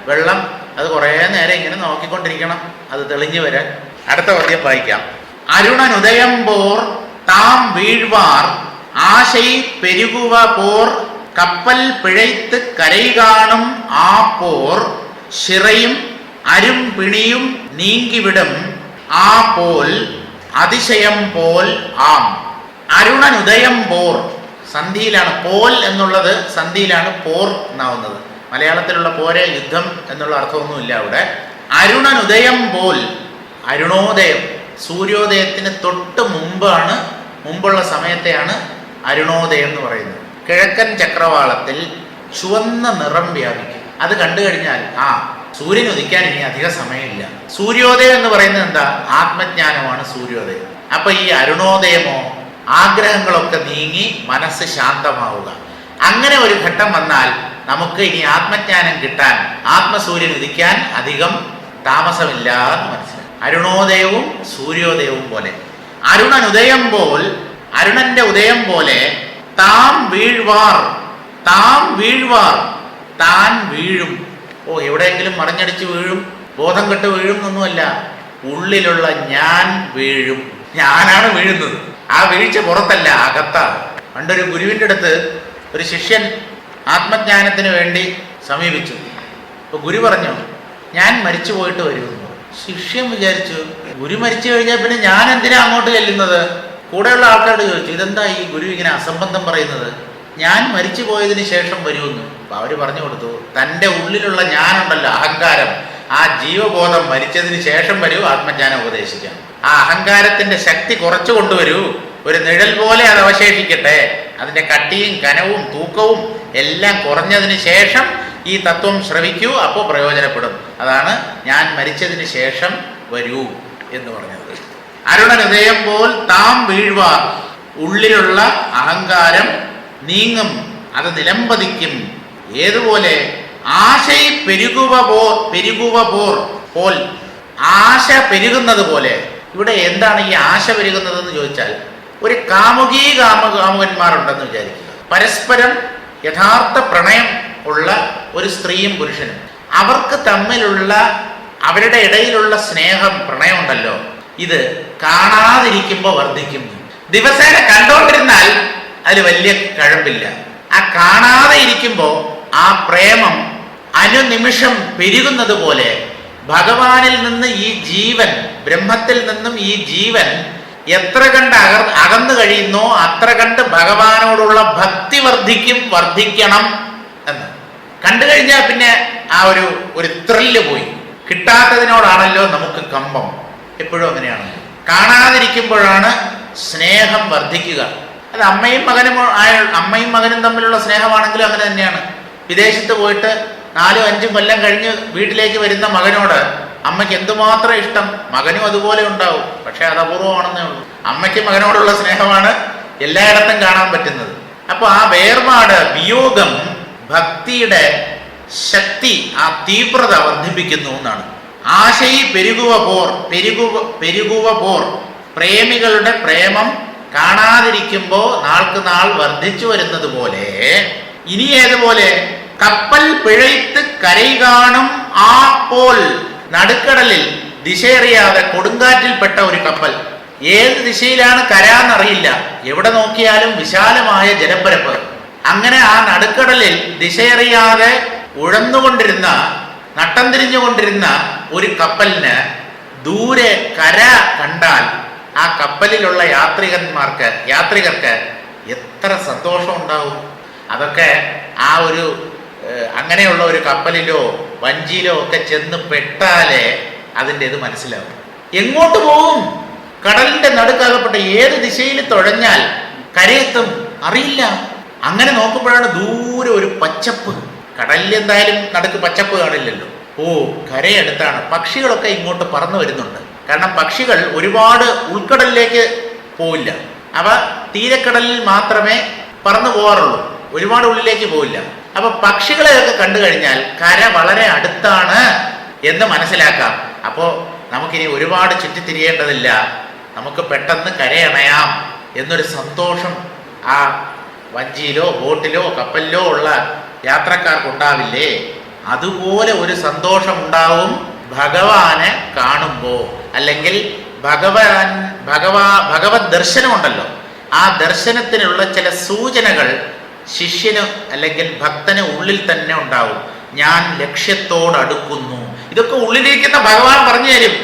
വെള്ളം അത് കുറേ നേരം ഇങ്ങനെ നോക്കിക്കൊണ്ടിരിക്കണം, അത് തെളിഞ്ഞു വരാൻ. അടുത്ത പദ്യം വായിക്കാം. അരുണനുദയം പോർ താം വീഴ്വാർ ആശൈ പെരുകുവ പോർ കപ്പൽ പിഴയ്ത്ത് കരൈ കാണും ആ പോർ ശിറയും അരും പിണിയും നീങ്കിവിടും ആ പോൽ അതിശയം പോൽ ആം. അരുണനുദയം പോർ, സന്ധിയിലാണ് പോൽ എന്നുള്ളത്, സന്ധിയിലാണ് പോർ എന്നാവുന്നത്. മലയാളത്തിലുള്ള പോരെ യുദ്ധം എന്നുള്ള അർത്ഥമൊന്നുമില്ല അവിടെ. അരുണനുദയം പോൽ, അരുണോദയം, സൂര്യോദയത്തിന് തൊട്ട് മുമ്പുള്ള സമയത്തെയാണ് അരുണോദയം എന്ന് പറയുന്നത്. കിഴക്കൻ ചക്രവാളത്തിൽ ചുവന്ന നിറം വ്യാപിക്കും. അത് കണ്ടു കഴിഞ്ഞാൽ സൂര്യൻ ഉദിക്കാൻ ഇനി അധിക സമയമില്ല. സൂര്യോദയം എന്ന് പറയുന്നത് എന്താ? ആത്മജ്ഞാനമാണ് സൂര്യോദയം. അപ്പൊ ഈ അരുണോദയമോ, ആഗ്രഹങ്ങളൊക്കെ നീങ്ങി മനസ്സ് ശാന്തമാവുക, അങ്ങനെ ഒരു ഘട്ടം വന്നാൽ നമുക്ക് ഇനി ആത്മജ്ഞാനം കിട്ടാൻ, ആത്മസൂര്യൻ ഉദിക്കാൻ അധികം താമസമില്ല എന്ന് മനസ്സിലായി. അരുണോദയവും സൂര്യോദയവും പോലെ, അരുണനുദയം പോൽ, അരുണന്റെ ഉദയം പോലെ താം വീഴ്വാർ, താൻ വീഴും. എവിടെയെങ്കിലും മറിഞ്ഞടിച്ച് വീഴും, ബോധം കെട്ട് വീഴും എന്നൊന്നുമല്ല, ഉള്ളിലുള്ള ഞാൻ വീഴും. ഞാനാണ് വീഴുന്നത്. ആ വീഴ്ച പുറത്തല്ല, അകത്താണ്. പണ്ടൊരു ഗുരുവിൻ്റെ അടുത്ത് ഒരു ശിഷ്യൻ ആത്മജ്ഞാനത്തിന് വേണ്ടി സമീപിച്ചു. അപ്പോൾ ഗുരു പറഞ്ഞു, ഞാൻ മരിച്ചു പോയിട്ട് വരുമെന്ന്. ശിഷ്യൻ വിചാരിച്ചു, ഗുരു മരിച്ചു കഴിഞ്ഞാൽ പിന്നെ ഞാൻ എന്തിനാ അങ്ങോട്ട് ചെല്ലുന്നത്? കൂടെയുള്ള ആൾക്കാരോട് ചോദിച്ചു, ഇതെന്താ ഈ ഗുരു ഇങ്ങനെ അസംബന്ധം പറയുന്നത്? ഞാൻ മരിച്ചു പോയതിന് ശേഷം വരുമെന്ന്. അപ്പോൾ അവർ പറഞ്ഞു കൊടുത്തു, തൻ്റെ ഉള്ളിലുള്ള ഞാനുണ്ടല്ലോ, അഹങ്കാരം, ആ ജീവബോധം മരിച്ചതിന് ശേഷം വരൂ, ആത്മജ്ഞാനം ഉപദേശിക്കാം. ആ അഹങ്കാരത്തിൻ്റെ ശക്തി കുറച്ചു കൊണ്ടുവരൂ, ഒരു നിഴൽ പോലെ അത് അവശേഷിക്കട്ടെ, അതിൻ്റെ കട്ടിയും കനവും തൂക്കവും എല്ലാം കുറഞ്ഞതിന് ശേഷം ഈ തത്വം ശ്രവിക്കൂ, അപ്പോൾ പ്രയോജനപ്പെടും. അതാണ് ഞാൻ മരിച്ചതിന് ശേഷം വരൂ എന്ന് പറഞ്ഞത്. അരുണഹൃദയം പോൽ താം വീഴ്വാർ, ഉള്ളിലുള്ള അഹങ്കാരം നീങ്ങും, അത് നിലംപതിക്കും. ഏതുപോലെ? ആശൈ പെരുകുവ പോൽ, ആശ പെരുകുന്നത് പോലെ. ഇവിടെ എന്താണ് ഈ ആശ പെരുകുന്നതെന്ന് ചോദിച്ചാൽ, ഒരു കാമുകന്മാരുണ്ടെന്ന് വിചാരിക്കുക. പരസ്പരം യഥാർത്ഥ പ്രണയം ഉള്ള ഒരു സ്ത്രീയും പുരുഷനും, അവർക്ക് തമ്മിലുള്ള അവരുടെ ഇടയിലുള്ള സ്നേഹം, പ്രണയം ഉണ്ടല്ലോ, ഇത് കാണാതിരിക്കുമ്പോൾ വർദ്ധിക്കുന്നു. ദിവസേന കണ്ടോണ്ടിരുന്നാൽ അതിൽ വലിയ കഴമ്പില്ല. ആ കാണാതെ ഇരിക്കുമ്പോൾ ആ പ്രേമം അനുനിമിഷം പെരുകുന്നത് പോലെ ഭഗവാനിൽ നിന്ന് ഈ ജീവൻ, ബ്രഹ്മത്തിൽ നിന്നും ഈ ജീവൻ എത്ര കണ്ട് അകന്നു കഴിയുന്നോ അത്ര കണ്ട് ഭഗവാനോടുള്ള ഭക്തി വർദ്ധിക്കണം എന്ന് കണ്ടു കഴിഞ്ഞാൽ പിന്നെ ആ ഒരു ത്രില്ല് പോയി. കിട്ടാത്തതിനോടാണല്ലോ നമുക്ക് കമ്പം. എപ്പോഴും അങ്ങനെയാണ്. കാണാതിരിക്കുമ്പോഴാണ് സ്നേഹം വർദ്ധിക്കുക. അത് അമ്മയും മകനും തമ്മിലുള്ള സ്നേഹമാണെങ്കിലും അങ്ങനെ തന്നെയാണ്. വിദേശത്ത് പോയിട്ട് 4-5 കൊല്ലം കഴിഞ്ഞ് വീട്ടിലേക്ക് വരുന്ന മകനോട് അമ്മയ്ക്ക് എന്തുമാത്രം ഇഷ്ടം, മകനും അതുപോലെ ഉണ്ടാവും. പക്ഷെ അത് അപൂർവമാണെന്നേ ഉള്ളൂ. അമ്മയ്ക്ക് മകനോടുള്ള സ്നേഹമാണ് എല്ലായിടത്തും കാണാൻ പറ്റുന്നത്. അപ്പോൾ ആ വേർപാട്, വിയോഗം ഭക്തിയുടെ ശക്തി, ആ തീവ്രത വർദ്ധിപ്പിക്കുന്നു എന്നാണ്. ആശയി പെരുകുവ പോർ, പ്രേമികളുടെ പ്രേമം കാണാതിരിക്കുമ്പോൾ നാൾക്ക് നാൾ വർദ്ധിച്ചു വരുന്നത് പോലെ. ഇനി ഏതുപോലെ? കപ്പൽ പിഴയ്ത്ത് കരൈ കാണും ആ പോൽ, നടുക്കടലിൽ ദിശയറിയാതെ കൊടുങ്കാറ്റിൽപ്പെട്ട ഒരു കപ്പൽ. ഏത് ദിശയിലാണ് കരാന്നറിയില്ല, എവിടെ നോക്കിയാലും വിശാലമായ ജലപ്പരപ്പ്. അങ്ങനെ ആ നടുക്കടലിൽ ദിശയറിയാതെ ഉഴന്നുകൊണ്ടിരുന്ന, നട്ടം തിരിഞ്ഞുകൊണ്ടിരുന്ന ഒരു കപ്പലിന് ദൂരെ കര കണ്ടാൽ ആ കപ്പലിലുള്ള യാത്രികർക്ക് എത്ര സന്തോഷം ഉണ്ടാവും. അതൊക്കെ ആ അങ്ങനെയുള്ള ഒരു കപ്പലിലോ വഞ്ചിയിലോ ഒക്കെ ചെന്ന് പെട്ടാലേ അതിൻ്റെ ഇത് മനസ്സിലാവും. എങ്ങോട്ട് പോകും? കടലിന്റെ നടുക്കകപ്പെട്ട ഏത് ദിശയിൽ തുഴഞ്ഞാൽ കരയെത്തും അറിയില്ല. അങ്ങനെ നോക്കുമ്പോഴാണ് ദൂരെ ഒരു പച്ചപ്പ്. കടലിൽ എന്തായാലും നടുക്ക് പച്ചപ്പ് കാണില്ലല്ലോ. കരയടുത്താണ്. പക്ഷികളൊക്കെ ഇങ്ങോട്ട് പറന്നു വരുന്നുണ്ട്. കാരണം പക്ഷികൾ ഒരുപാട് ഉൾക്കടലിലേക്ക് പോവില്ല. അവ തീരക്കടലിൽ മാത്രമേ പറന്നു പോകാറുള്ളൂ, ഒരുപാട് ഉള്ളിലേക്ക് പോവില്ല. അപ്പൊ പക്ഷികളെയൊക്കെ കണ്ടു കഴിഞ്ഞാൽ കര വളരെ അടുത്താണ് എന്ന് മനസ്സിലാക്കാം. അപ്പോൾ നമുക്കിനി ഒരുപാട് ചുറ്റിത്തിരിയേണ്ടതില്ല, നമുക്ക് പെട്ടെന്ന് കരയണയാം എന്നൊരു സന്തോഷം ആ വഞ്ചിയിലോ ബോട്ടിലോ കപ്പലിലോ ഉള്ള യാത്രക്കാർക്കുണ്ടാവില്ലേ? അതുപോലെ ഒരു സന്തോഷം ഉണ്ടാവും ഭഗവാനെ കാണുമ്പോൾ. അല്ലെങ്കിൽ ഭഗവത് ദർശനമുണ്ടല്ലോ, ആ ദർശനത്തിനുള്ള ചില സൂചനകൾ ശിഷ്യന് അല്ലെങ്കിൽ ഭക്തന് ഉള്ളിൽ തന്നെ ഉണ്ടാവും. ഞാൻ ലക്ഷ്യത്തോടടുക്കുന്നു. ഇതൊക്കെ ഉള്ളിലിരിക്കുന്ന ഭഗവാൻ പറഞ്ഞു തരും.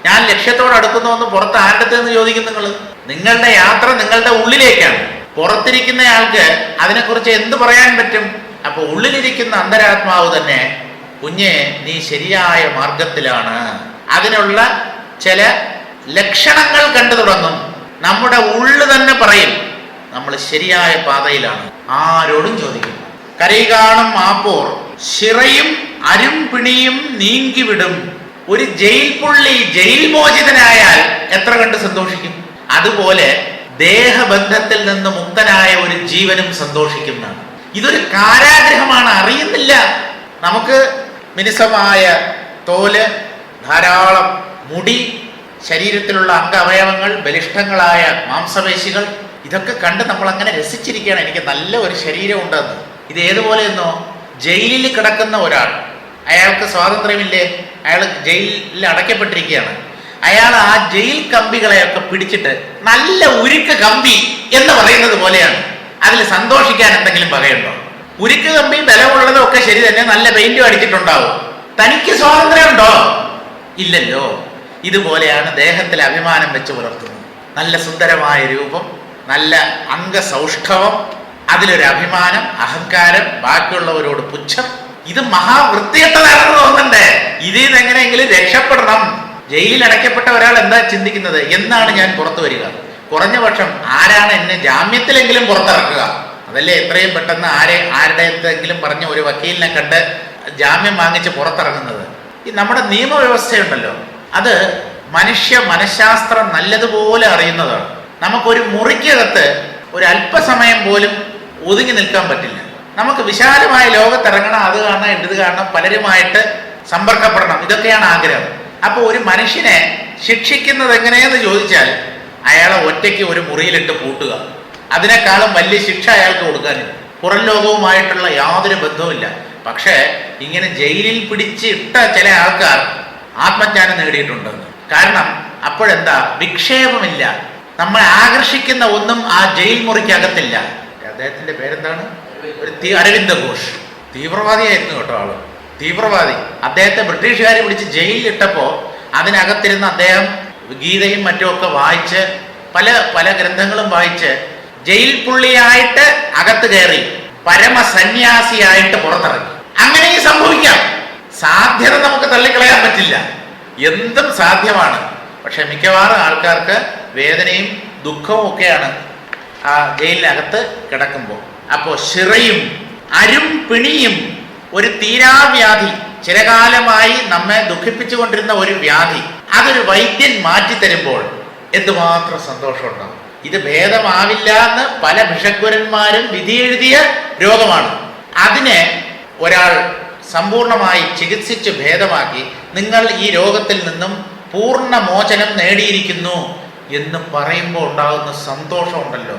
ഞാൻ ലക്ഷ്യത്തോടടുക്കുന്നു എന്ന് പുറത്ത് ആരുടെ എന്ന് ചോദിക്കും നിങ്ങൾ? നിങ്ങളുടെ യാത്ര നിങ്ങളുടെ ഉള്ളിലേക്കാണ്. പുറത്തിരിക്കുന്നയാൾക്ക് അതിനെക്കുറിച്ച് എന്ത് പറയാൻ പറ്റും? അപ്പൊ ഉള്ളിലിരിക്കുന്ന അന്തരാത്മാവ് തന്നെ, കുഞ്ഞെ നീ ശരിയായ മാർഗത്തിലാണ്. അതിനുള്ള ചില ലക്ഷണങ്ങൾ കണ്ടു തുടങ്ങും. നമ്മുടെ ഉള്ളു തന്നെ പറയും നമ്മൾ ശരിയായ പാതയിലാണ്. ആരോടും ചോദിക്കും. കരൈ കാണും ആപ്പോർ, ശിറയും അരുംപിണിയും നീങ്കിവിടും. ഒരു ജയിൽ പുള്ളി ജയിൽ മോചിതനായാൽ എത്ര കണ്ട് സന്തോഷിക്കും? അതുപോലെ ദേഹബന്ധത്തിൽ നിന്ന് മുക്തനായ ഒരു ജീവനും സന്തോഷിക്കുന്നതാണ്. ഇതൊരു കാരാഗ്രഹമാണ്, അറിയുന്നില്ല. നമുക്ക് മിനുസമായ തോല്, ധാരാളം മുടി, ശരീരത്തിലുള്ള അംഗവയവങ്ങൾ, ബലിഷ്ഠങ്ങളായ മാംസപേശികൾ, ഇതൊക്കെ കണ്ട് നമ്മൾ അങ്ങനെ രസിച്ചിരിക്കുകയാണ്. എനിക്ക് നല്ല ഒരു ശരീരം ഉണ്ടെന്ന്. ഇത് ഏതുപോലെയെന്നോ, ജയിലിൽ കിടക്കുന്ന ഒരാൾ, അയാൾക്ക് സ്വാതന്ത്ര്യമില്ലേ, അയാൾ ജയിലിൽ അടയ്ക്കപ്പെട്ടിരിക്കുകയാണ്. അയാൾ ആ ജയിൽ കമ്പികളെയൊക്കെ പിടിച്ചിട്ട് നല്ല ഉരുക്ക് കമ്പി എന്ന് പറയുന്നത് പോലെയാണ്. അതിൽ സന്തോഷിക്കാൻ എന്തെങ്കിലും വകയുണ്ടോ? ഉരുക്ക് കമ്പി ബലമുള്ളതും ഒക്കെ ശരി തന്നെ, നല്ല പെയിന്റും അടിച്ചിട്ടുണ്ടാവും. തനിക്ക് സ്വാതന്ത്ര്യമുണ്ടോ? ഇല്ലല്ലോ. ഇതുപോലെയാണ് ദേഹത്തിൽ അഭിമാനം വെച്ച് പുലർത്തുന്നത്. നല്ല സുന്ദരമായ രൂപം, നല്ല അംഗസൗഷ്ഠവം, അതിലൊരു അഭിമാനം, അഹങ്കാരം, ബാക്കിയുള്ളവരോട് പുച്ഛം. ഇത് മഹാവൃത്തികെട്ടതാണെന്ന് തോന്നണ്ടേ? ഇതിൽ നിന്ന് എങ്ങനെയെങ്കിലും രക്ഷപ്പെടണം. ജയിലിൽ അടയ്ക്കപ്പെട്ട ഒരാൾ എന്താ ചിന്തിക്കുന്നത്? എന്നാണ് ഞാൻ പുറത്തു വരിക? കുറഞ്ഞ പക്ഷം ആരാണ് എന്നെ ജാമ്യത്തിലെങ്കിലും പുറത്തിറക്കുക? അതല്ലേ എത്രയും പെട്ടെന്ന് ആരുടെയെങ്കിലും പറഞ്ഞ ഒരു വക്കീലിനെ കണ്ട് ജാമ്യം വാങ്ങിച്ച് പുറത്തിറങ്ങുന്നത്. ഈ നമ്മുടെ നിയമവ്യവസ്ഥയുണ്ടല്ലോ, അത് മനുഷ്യ മനഃശാസ്ത്രം നല്ലതുപോലെ അറിയുന്നതാണ്. നമുക്കൊരു മുറിക്കകത്ത് ഒരു അല്പസമയം പോലും ഒതുങ്ങി നിൽക്കാൻ പറ്റില്ല. നമുക്ക് വിശാലമായ ലോകത്തിറങ്ങണം, അത് കാണണം, ഇത് കാണണം, പലരുമായിട്ട് സമ്പർക്കപ്പെടണം, ഇതൊക്കെയാണ് ആഗ്രഹം. അപ്പോൾ ഒരു മനുഷ്യനെ ശിക്ഷിക്കുന്നത് എങ്ങനെയെന്ന് ചോദിച്ചാൽ അയാളെ ഒറ്റയ്ക്ക് ഒരു മുറിയിലിട്ട് പൂട്ടുക, അതിനേക്കാളും വലിയ ശിക്ഷ അയാൾക്ക് കൊടുക്കാനില്ല. പുറം ലോകവുമായിട്ടുള്ള യാതൊരു ബന്ധവുമില്ല. പക്ഷേ ഇങ്ങനെ ജയിലിൽ പിടിച്ചിട്ട ചില ആൾക്കാർ ആത്മജ്ഞാനം നേടിയിട്ടുണ്ടെന്ന്. കാരണം അപ്പോഴെന്താ, വിക്ഷേപമില്ല. നമ്മൾ ആകർഷിക്കുന്ന ഒന്നും ആ ജയിൽ മുറിക്കകത്തില്ല. അദ്ദേഹത്തിന്റെ പേരെന്താണ്? അരവിന്ദ് ഘോഷ്. തീവ്രവാദിയായിരുന്നു കേട്ടോ ആള്, തീവ്രവാദി. അദ്ദേഹത്തെ ബ്രിട്ടീഷുകാരെ പിടിച്ച് ജയിലിലിട്ടപ്പോൾ അതിനകത്തിരുന്ന് അദ്ദേഹം ഗീതയും മറ്റുമൊക്കെ വായിച്ച് പല ഗ്രന്ഥങ്ങളും വായിച്ച് ജയിൽ പുള്ളിയായിട്ട് അകത്ത് കയറി പരമസന്യാസിയായിട്ട് പുറത്തിറങ്ങി. അങ്ങനെയും സംഭവിക്കാം. സാധ്യത നമുക്ക് തള്ളിക്കളയാൻ പറ്റില്ല. എന്തും സാധ്യമാണ്. പക്ഷെ മിക്കവാറും ആൾക്കാർക്ക് വേദനയും ദുഃഖവും ഒക്കെയാണ് ആ ജയിലിനകത്ത് കിടക്കുമ്പോൾ. അപ്പോൾ ശിറയും അരും പിണിയും, ഒരു തീരാവ്യാധി, ചിരകാലമായി നമ്മെ ദുഃഖിപ്പിച്ചുകൊണ്ടിരുന്ന ഒരു വ്യാധി, അതൊരു വൈദ്യൻ മാറ്റിത്തരുമ്പോൾ എന്തുമാത്രം സന്തോഷമുണ്ടാകും. ഇത് ഭേദമാവില്ല എന്ന് പല ഭിഷഗ്വരന്മാരും വിധിയെഴുതിയ രോഗമാണ്. അതിനെ ഒരാൾ സമ്പൂർണമായി ചികിത്സിച്ച് ഭേദമാക്കി നിങ്ങൾ ഈ രോഗത്തിൽ നിന്നും പൂർണ്ണ മോചനം നേടിയിരിക്കുന്നു എന്ന് പറയുമ്പോൾ ഉണ്ടാകുന്ന സന്തോഷമുണ്ടല്ലോ,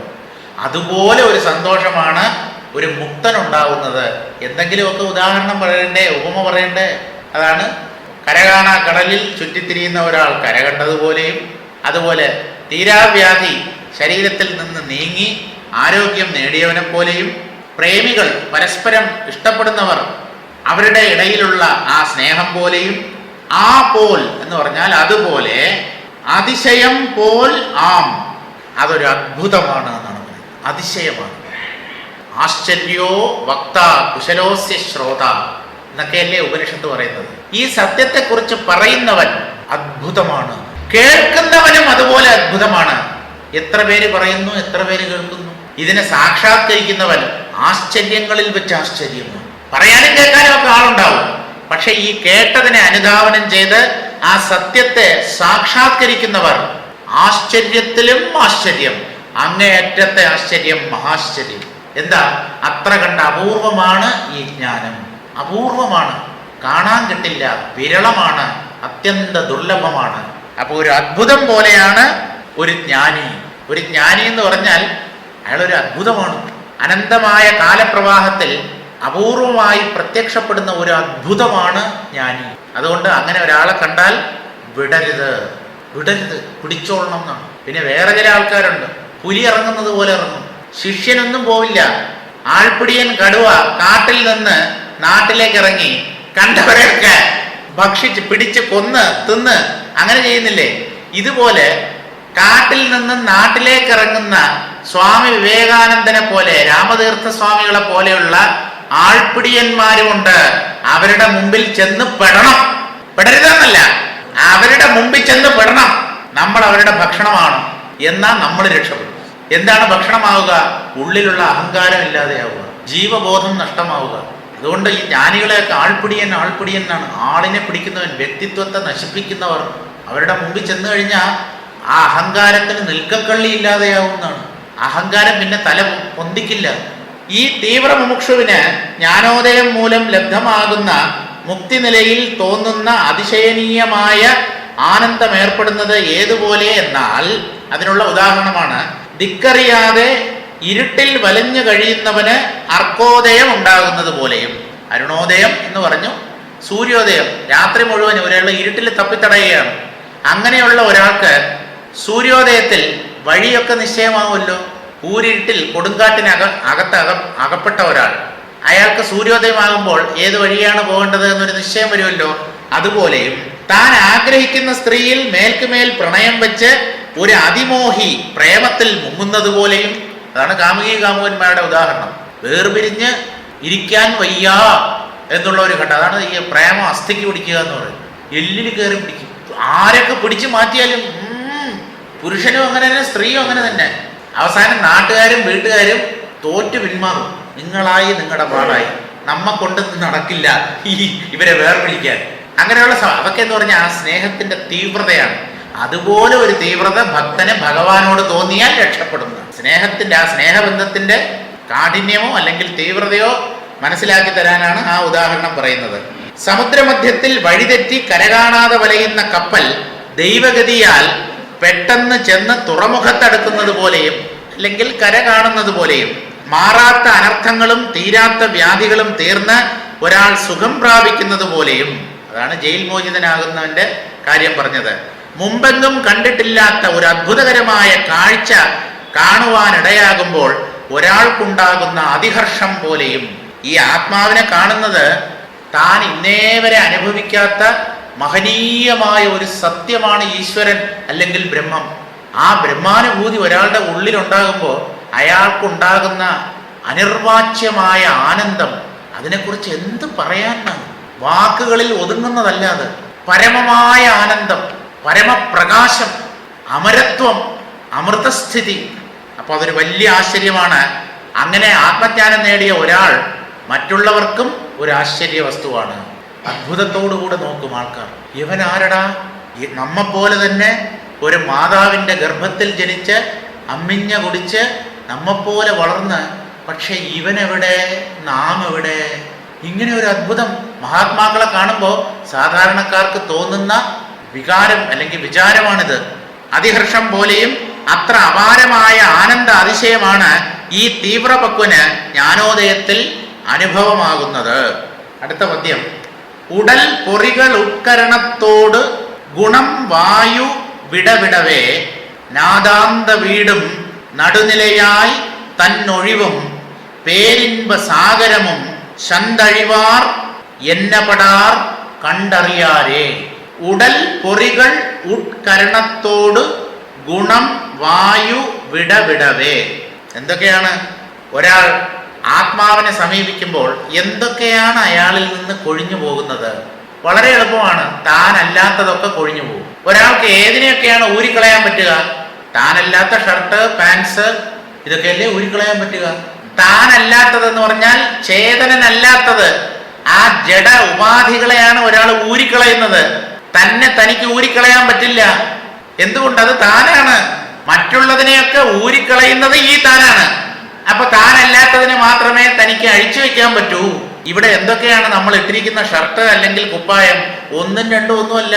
അതുപോലെ ഒരു സന്തോഷമാണ് ഒരു മുക്തനുണ്ടാവുന്നത്. എന്തെങ്കിലുമൊക്കെ ഉദാഹരണം പറയണ്ടേ, ഉപമ പറയണ്ടേ? അതാണ് കരകാണാ കടലിൽ ചുറ്റിത്തിരിയുന്ന ഒരാൾ കര കണ്ടതുപോലെയും, അതുപോലെ തീരാവ്യാധി ശരീരത്തിൽ നിന്ന് നീങ്ങി ആരോഗ്യം നേടിയവനെ പോലെയും, പ്രേമികൾ പരസ്പരം ഇഷ്ടപ്പെടുന്നവർ അവരുടെ ഇടയിലുള്ള ആ സ്നേഹം പോലെയും, ആ പോൽ എന്ന് പറഞ്ഞാൽ അതുപോലെ, അതിശയം പോൽ ആം, അതൊരു അത്ഭുതമാണ് എന്നാണ് പറയുന്നത്. അതിശയമാണ്. ആശ്ചര്യോ വക്ത കുശലോസ്യ ശ്രോത എന്നൊക്കെയല്ലേ ഉപനിഷത്ത് പറയുന്നത്. ഈ സത്യത്തെക്കുറിച്ച് പറയുന്നവൻ അത്ഭുതമാണ്, കേൾക്കുന്നവനും അതുപോലെ അത്ഭുതമാണ്. എത്ര പേര് പറയുന്നു, എത്ര പേര് കേൾക്കുന്നു? ഇതിനെ സാക്ഷാത്കരിക്കുന്നവൻ ആശ്ചര്യങ്ങളിൽ വെച്ച് ആശ്ചര്യമാണ്. പറയാനും കേൾക്കാനും ഒക്കെ ആളുണ്ടാവും. പക്ഷെ ഈ കേട്ടതിനെ അനുധാവനം ചെയ്ത് ആ സത്യത്തെ സാക്ഷാത്കരിക്കുന്നവർ ആശ്ചര്യത്തിലും ആശ്ചര്യം, അങ്ങേയറ്റത്തെ ആശ്ചര്യം, മഹാശ്ചര്യം. എന്താ? അത്ര കണ്ട അപൂർവമാണ് ഈ ജ്ഞാനം. അപൂർവമാണ്, കാണാൻ കിട്ടില്ല, വിരളമാണ്, അത്യന്ത ദുർലഭമാണ്. അപ്പോൾ ഒരു അത്ഭുതം പോലെയാണ് ഒരു ജ്ഞാനി. ഒരു ജ്ഞാനി എന്ന് പറഞ്ഞാൽ അയാളൊരു അത്ഭുതമാണ്. അനന്തമായ കാലപ്രവാഹത്തിൽ അപൂർവമായി പ്രത്യക്ഷപ്പെടുന്ന ഒരു അത്ഭുതമാണ് ജ്ഞാനി. അതുകൊണ്ട് അങ്ങനെ ഒരാളെ കണ്ടാൽ വിടരുത്, വിടരുത്, പിടിച്ചോളണം എന്നാണ്. പിന്നെ വേറെ ചില ആൾക്കാരുണ്ട്, പുലി ഇറങ്ങുന്നത് പോലെ ഇറങ്ങും. ശിഷ്യനൊന്നും പോവില്ല. ആൾപ്പിടിയൻ കടുവ കാട്ടിൽ നിന്ന് നാട്ടിലേക്ക് ഇറങ്ങി കണ്ടവരെയൊക്കെ ഭക്ഷിച്ച് പിടിച്ച് കൊന്ന് തിന്ന് അങ്ങനെ ചെയ്യുന്നില്ലേ? ഇതുപോലെ കാട്ടിൽ നിന്ന് നാട്ടിലേക്ക് ഇറങ്ങുന്ന സ്വാമി വിവേകാനന്ദനെ പോലെ, രാമതീർത്ഥ സ്വാമികളെ പോലെയുള്ള ആൾപ്പിടിയന്മാരുമുണ്ട്. അവരുടെ മുമ്പിൽ ചെന്ന് പെടണം. പെടരുതെന്നല്ല, അവരുടെ മുമ്പിൽ ചെന്ന് പെടണം. നമ്മൾ അവരുടെ ഭക്ഷണമാണ്. എന്നാൽ നമ്മൾ രക്ഷപ്പെടും. എന്താണ് ഭക്ഷണമാവുക? ഉള്ളിലുള്ള അഹങ്കാരം ഇല്ലാതെയാവുക, ജീവബോധം നഷ്ടമാവുക. അതുകൊണ്ട് ഈ ജ്ഞാനികളെയൊക്കെ ആൾപ്പിടിയൻ എന്നാണ്. ആളിനെ പിടിക്കുന്നവൻ, വ്യക്തിത്വത്തെ നശിപ്പിക്കുന്നവർ, അവരുടെ മുമ്പിൽ ചെന്ന് കഴിഞ്ഞാൽ ആ അഹങ്കാരത്തിന് നിൽക്കക്കള്ളി ഇല്ലാതെയാവുന്നതാണ്. അഹങ്കാരം പിന്നെ തല പൊന്തിക്കില്ല. ഈ തീവ്ര മുമുക്ഷുവിന് ജ്ഞാനോദയം മൂലം ലബ്ധമാകുന്ന മുക്തി നിലയിൽ തോന്നുന്ന അതിശയനീയമായ ആനന്ദം ഏർപ്പെടുന്നത് ഏതുപോലെ എന്നാൽ, അതിനുള്ള ഉദാഹരണമാണ് ദിക്കറിയാതെ ഇരുട്ടിൽ വലഞ്ഞു കഴിയുന്നവന് അർക്കോദയം ഉണ്ടാകുന്നത് പോലെയും. അരുണോദയം എന്ന് പറഞ്ഞു, സൂര്യോദയം. രാത്രി മുഴുവൻ ഒരാൾ ഇരുട്ടിൽ തപ്പിത്തടയുകയാണ്. അങ്ങനെയുള്ള ഒരാൾക്ക് സൂര്യോദയത്തിൽ വഴിയൊക്കെ നിശ്ചയമാവുമല്ലോ. ഊരിട്ടിൽ കൊടുങ്കാട്ടിന് അകത്ത് അകപ്പെട്ട ഒരാൾ, അയാൾക്ക് സൂര്യോദയമാകുമ്പോൾ ഏത് വഴിയാണ് പോകേണ്ടത് എന്നൊരു നിശ്ചയം വരുമല്ലോ. അതുപോലെയും താൻ ആഗ്രഹിക്കുന്ന സ്ത്രീയിൽ മേൽക്കുമേൽ പ്രണയം വെച്ച് ഒരു അതിമോഹി പ്രേമത്തിൽ മുങ്ങുന്നത് പോലെയും. അതാണ് കാമുകി കാമുകന്മാരുടെ ഉദാഹരണം. വേർപിരിഞ്ഞ് ഇരിക്കാൻ വയ്യ എന്നുള്ള ഒരു ഘട്ടം. അതാണ് ഈ പ്രേമം അസ്ഥിക്ക് പിടിക്കുക എന്ന് പറയുന്നത്. എല്ലിൽ കയറി പിടിക്കും. ആരൊക്കെ പിടിച്ചു മാറ്റിയാലും പുരുഷനും അങ്ങനെ തന്നെ, സ്ത്രീയും അങ്ങനെ തന്നെ. അവസാനം നാട്ടുകാരും വീട്ടുകാരും തോറ്റു പിന്മാറും. നിങ്ങളായി നിങ്ങളുടെ പാടായി, നമ്മ കൊണ്ട് നടക്കില്ല ഇവരെ വേർപിടിക്കാൻ. അങ്ങനെയുള്ള അതൊക്കെ എന്ന് പറഞ്ഞാൽ ആ സ്നേഹത്തിന്റെ തീവ്രതയാണ്. അതുപോലെ ഒരു തീവ്രത ഭക്തന് ഭഗവാനോട് തോന്നിയാൽ രക്ഷപ്പെടുന്നു. സ്നേഹത്തിന്റെ ആ സ്നേഹബന്ധത്തിന്റെ കാഠിന്യമോ അല്ലെങ്കിൽ തീവ്രതയോ മനസ്സിലാക്കി തരാനാണ് ആ ഉദാഹരണം പറയുന്നത്. സമുദ്രമധ്യത്തിൽ വഴിതെറ്റി കരകാണാതെ വലയുന്ന കപ്പൽ ദൈവഗതിയാൽ പെട്ടെന്ന് ചെന്ന് തുറമുഖത്തടുക്കുന്നത് പോലെയും അല്ലെങ്കിൽ കര കാണുന്നത് പോലെയും മാറാത്ത അനർത്ഥങ്ങളും തീരാത്ത വ്യാധികളും തീർന്ന് ഒരാൾ സുഖം പ്രാപിക്കുന്നത് പോലെയും. അതാണ് ജയിൽ മോചിതനാകുന്നവന്റെ കാര്യം പറഞ്ഞത്. മുമ്പെങ്ങും കണ്ടിട്ടില്ലാത്ത ഒരു അത്ഭുതകരമായ കാഴ്ച കാണുവാനിടയാകുമ്പോൾ ഒരാൾക്കുണ്ടാകുന്ന അതിഹർഷം പോലെയും. ഈ ആത്മാവിനെ കാണുന്നത് താൻ ഇന്നേ വരെ അനുഭവിക്കാത്ത മഹനീയമായ ഒരു സത്യമാണ് ഈശ്വരൻ അല്ലെങ്കിൽ ബ്രഹ്മം. ആ ബ്രഹ്മാനുഭൂതി ഒരാളുടെ ഉള്ളിലുണ്ടാകുമ്പോൾ അയാൾക്കുണ്ടാകുന്ന അനിർവാച്യമായ ആനന്ദം, അതിനെക്കുറിച്ച് എന്ത് പറയാനാണ്? വാക്കുകളിൽ ഒതുങ്ങുന്നതല്ലാതെ പരമമായ ആനന്ദം, പരമപ്രകാശം, അമരത്വം, അമൃതസ്ഥിതി. അപ്പോൾ അതൊരു വലിയ ആശ്ചര്യമാണ്. അങ്ങനെ ആത്മജ്ഞാനം നേടിയ ഒരാൾ മറ്റുള്ളവർക്കും ഒരു ആശ്ചര്യ വസ്തുവാണ്. അത്ഭുതത്തോടുകൂടെ നോക്കും ആൾക്കാർ. ഇവൻ ആരടാ? നമ്മെപ്പോലെ തന്നെ ഒരു മാതാവിൻ്റെ ഗർഭത്തിൽ ജനിച്ച് അമ്മിഞ്ഞ കുടിച്ച് നമ്മെപ്പോലെ വളർന്ന്, പക്ഷെ ഇവനെവിടെ, നാം എവിടെ? ഇങ്ങനെ ഒരു അത്ഭുതം മഹാത്മാക്കളെ കാണുമ്പോൾ സാധാരണക്കാർക്ക് തോന്നുന്ന വികാരം അല്ലെങ്കിൽ വിചാരമാണിത്. അതിഹർഷം പോലെയും അത്ര അപാരമായ ആനന്ദ അതിശയമാണ് ഈ തീവ്രപക്വന് ജ്ഞാനോദയത്തിൽ അനുഭവമാകുന്നത്. അടുത്ത പദ്യം. ഉടൽ പൊറികൾ ഉത്കരണത്തോട് ഗുണം വായു വിടവിടവേ നാദാന്ത വീടും നടുനിലയായി തന്നൊഴിവും പേരിൻപ സാഗരമും ശന്തഴിവാർ എന്നപടാർ കണ്ടറിയാരേ. ഉടൽ പൊറികൾ ഉത്കരണത്തോട് ഗുണം വായു വിടവിടവേ. എന്തൊക്കെയാണ്? ഒരാൾ ആത്മാവിനെ സമീപിക്കുമ്പോൾ എന്തൊക്കെയാണ് അയാളിൽ നിന്ന് കൊഴിഞ്ഞു പോകുന്നത്? വളരെ എളുപ്പമാണ്. താനല്ലാത്തതൊക്കെ കൊഴിഞ്ഞു പോകും. ഒരാൾക്ക് ഏതിനെയൊക്കെയാണ് ഊരിക്കളയാൻ പറ്റുക? താനല്ലാത്ത ഷർട്ട്, പാൻസ്, ഇതൊക്കെയല്ലേ ഊരിക്കളയാൻ പറ്റുക. താനല്ലാത്തതെന്ന് പറഞ്ഞാൽ ചേതനനല്ലാത്തത്, ആ ജഡ ഉപാധികളെയാണ് ഒരാൾ ഊരിക്കളയുന്നത്. തന്നെ തനിക്ക് ഊരിക്കളയാൻ പറ്റില്ല. എന്തുകൊണ്ട്? അത് താനാണ്. മറ്റുള്ളതിനെയൊക്കെ ഊരിക്കളയുന്നത് ഈ താനാണ്. അപ്പൊ താനല്ലാത്തതിനെ മാത്രമേ തനിക്ക് അഴിച്ചു വെക്കാൻ പറ്റൂ. ഇവിടെ എന്തൊക്കെയാണ് നമ്മൾ ഇട്ടിരിക്കുന്ന ഷർട്ട് അല്ലെങ്കിൽ കുപ്പായം? ഒന്നും രണ്ടും ഒന്നുമല്ല,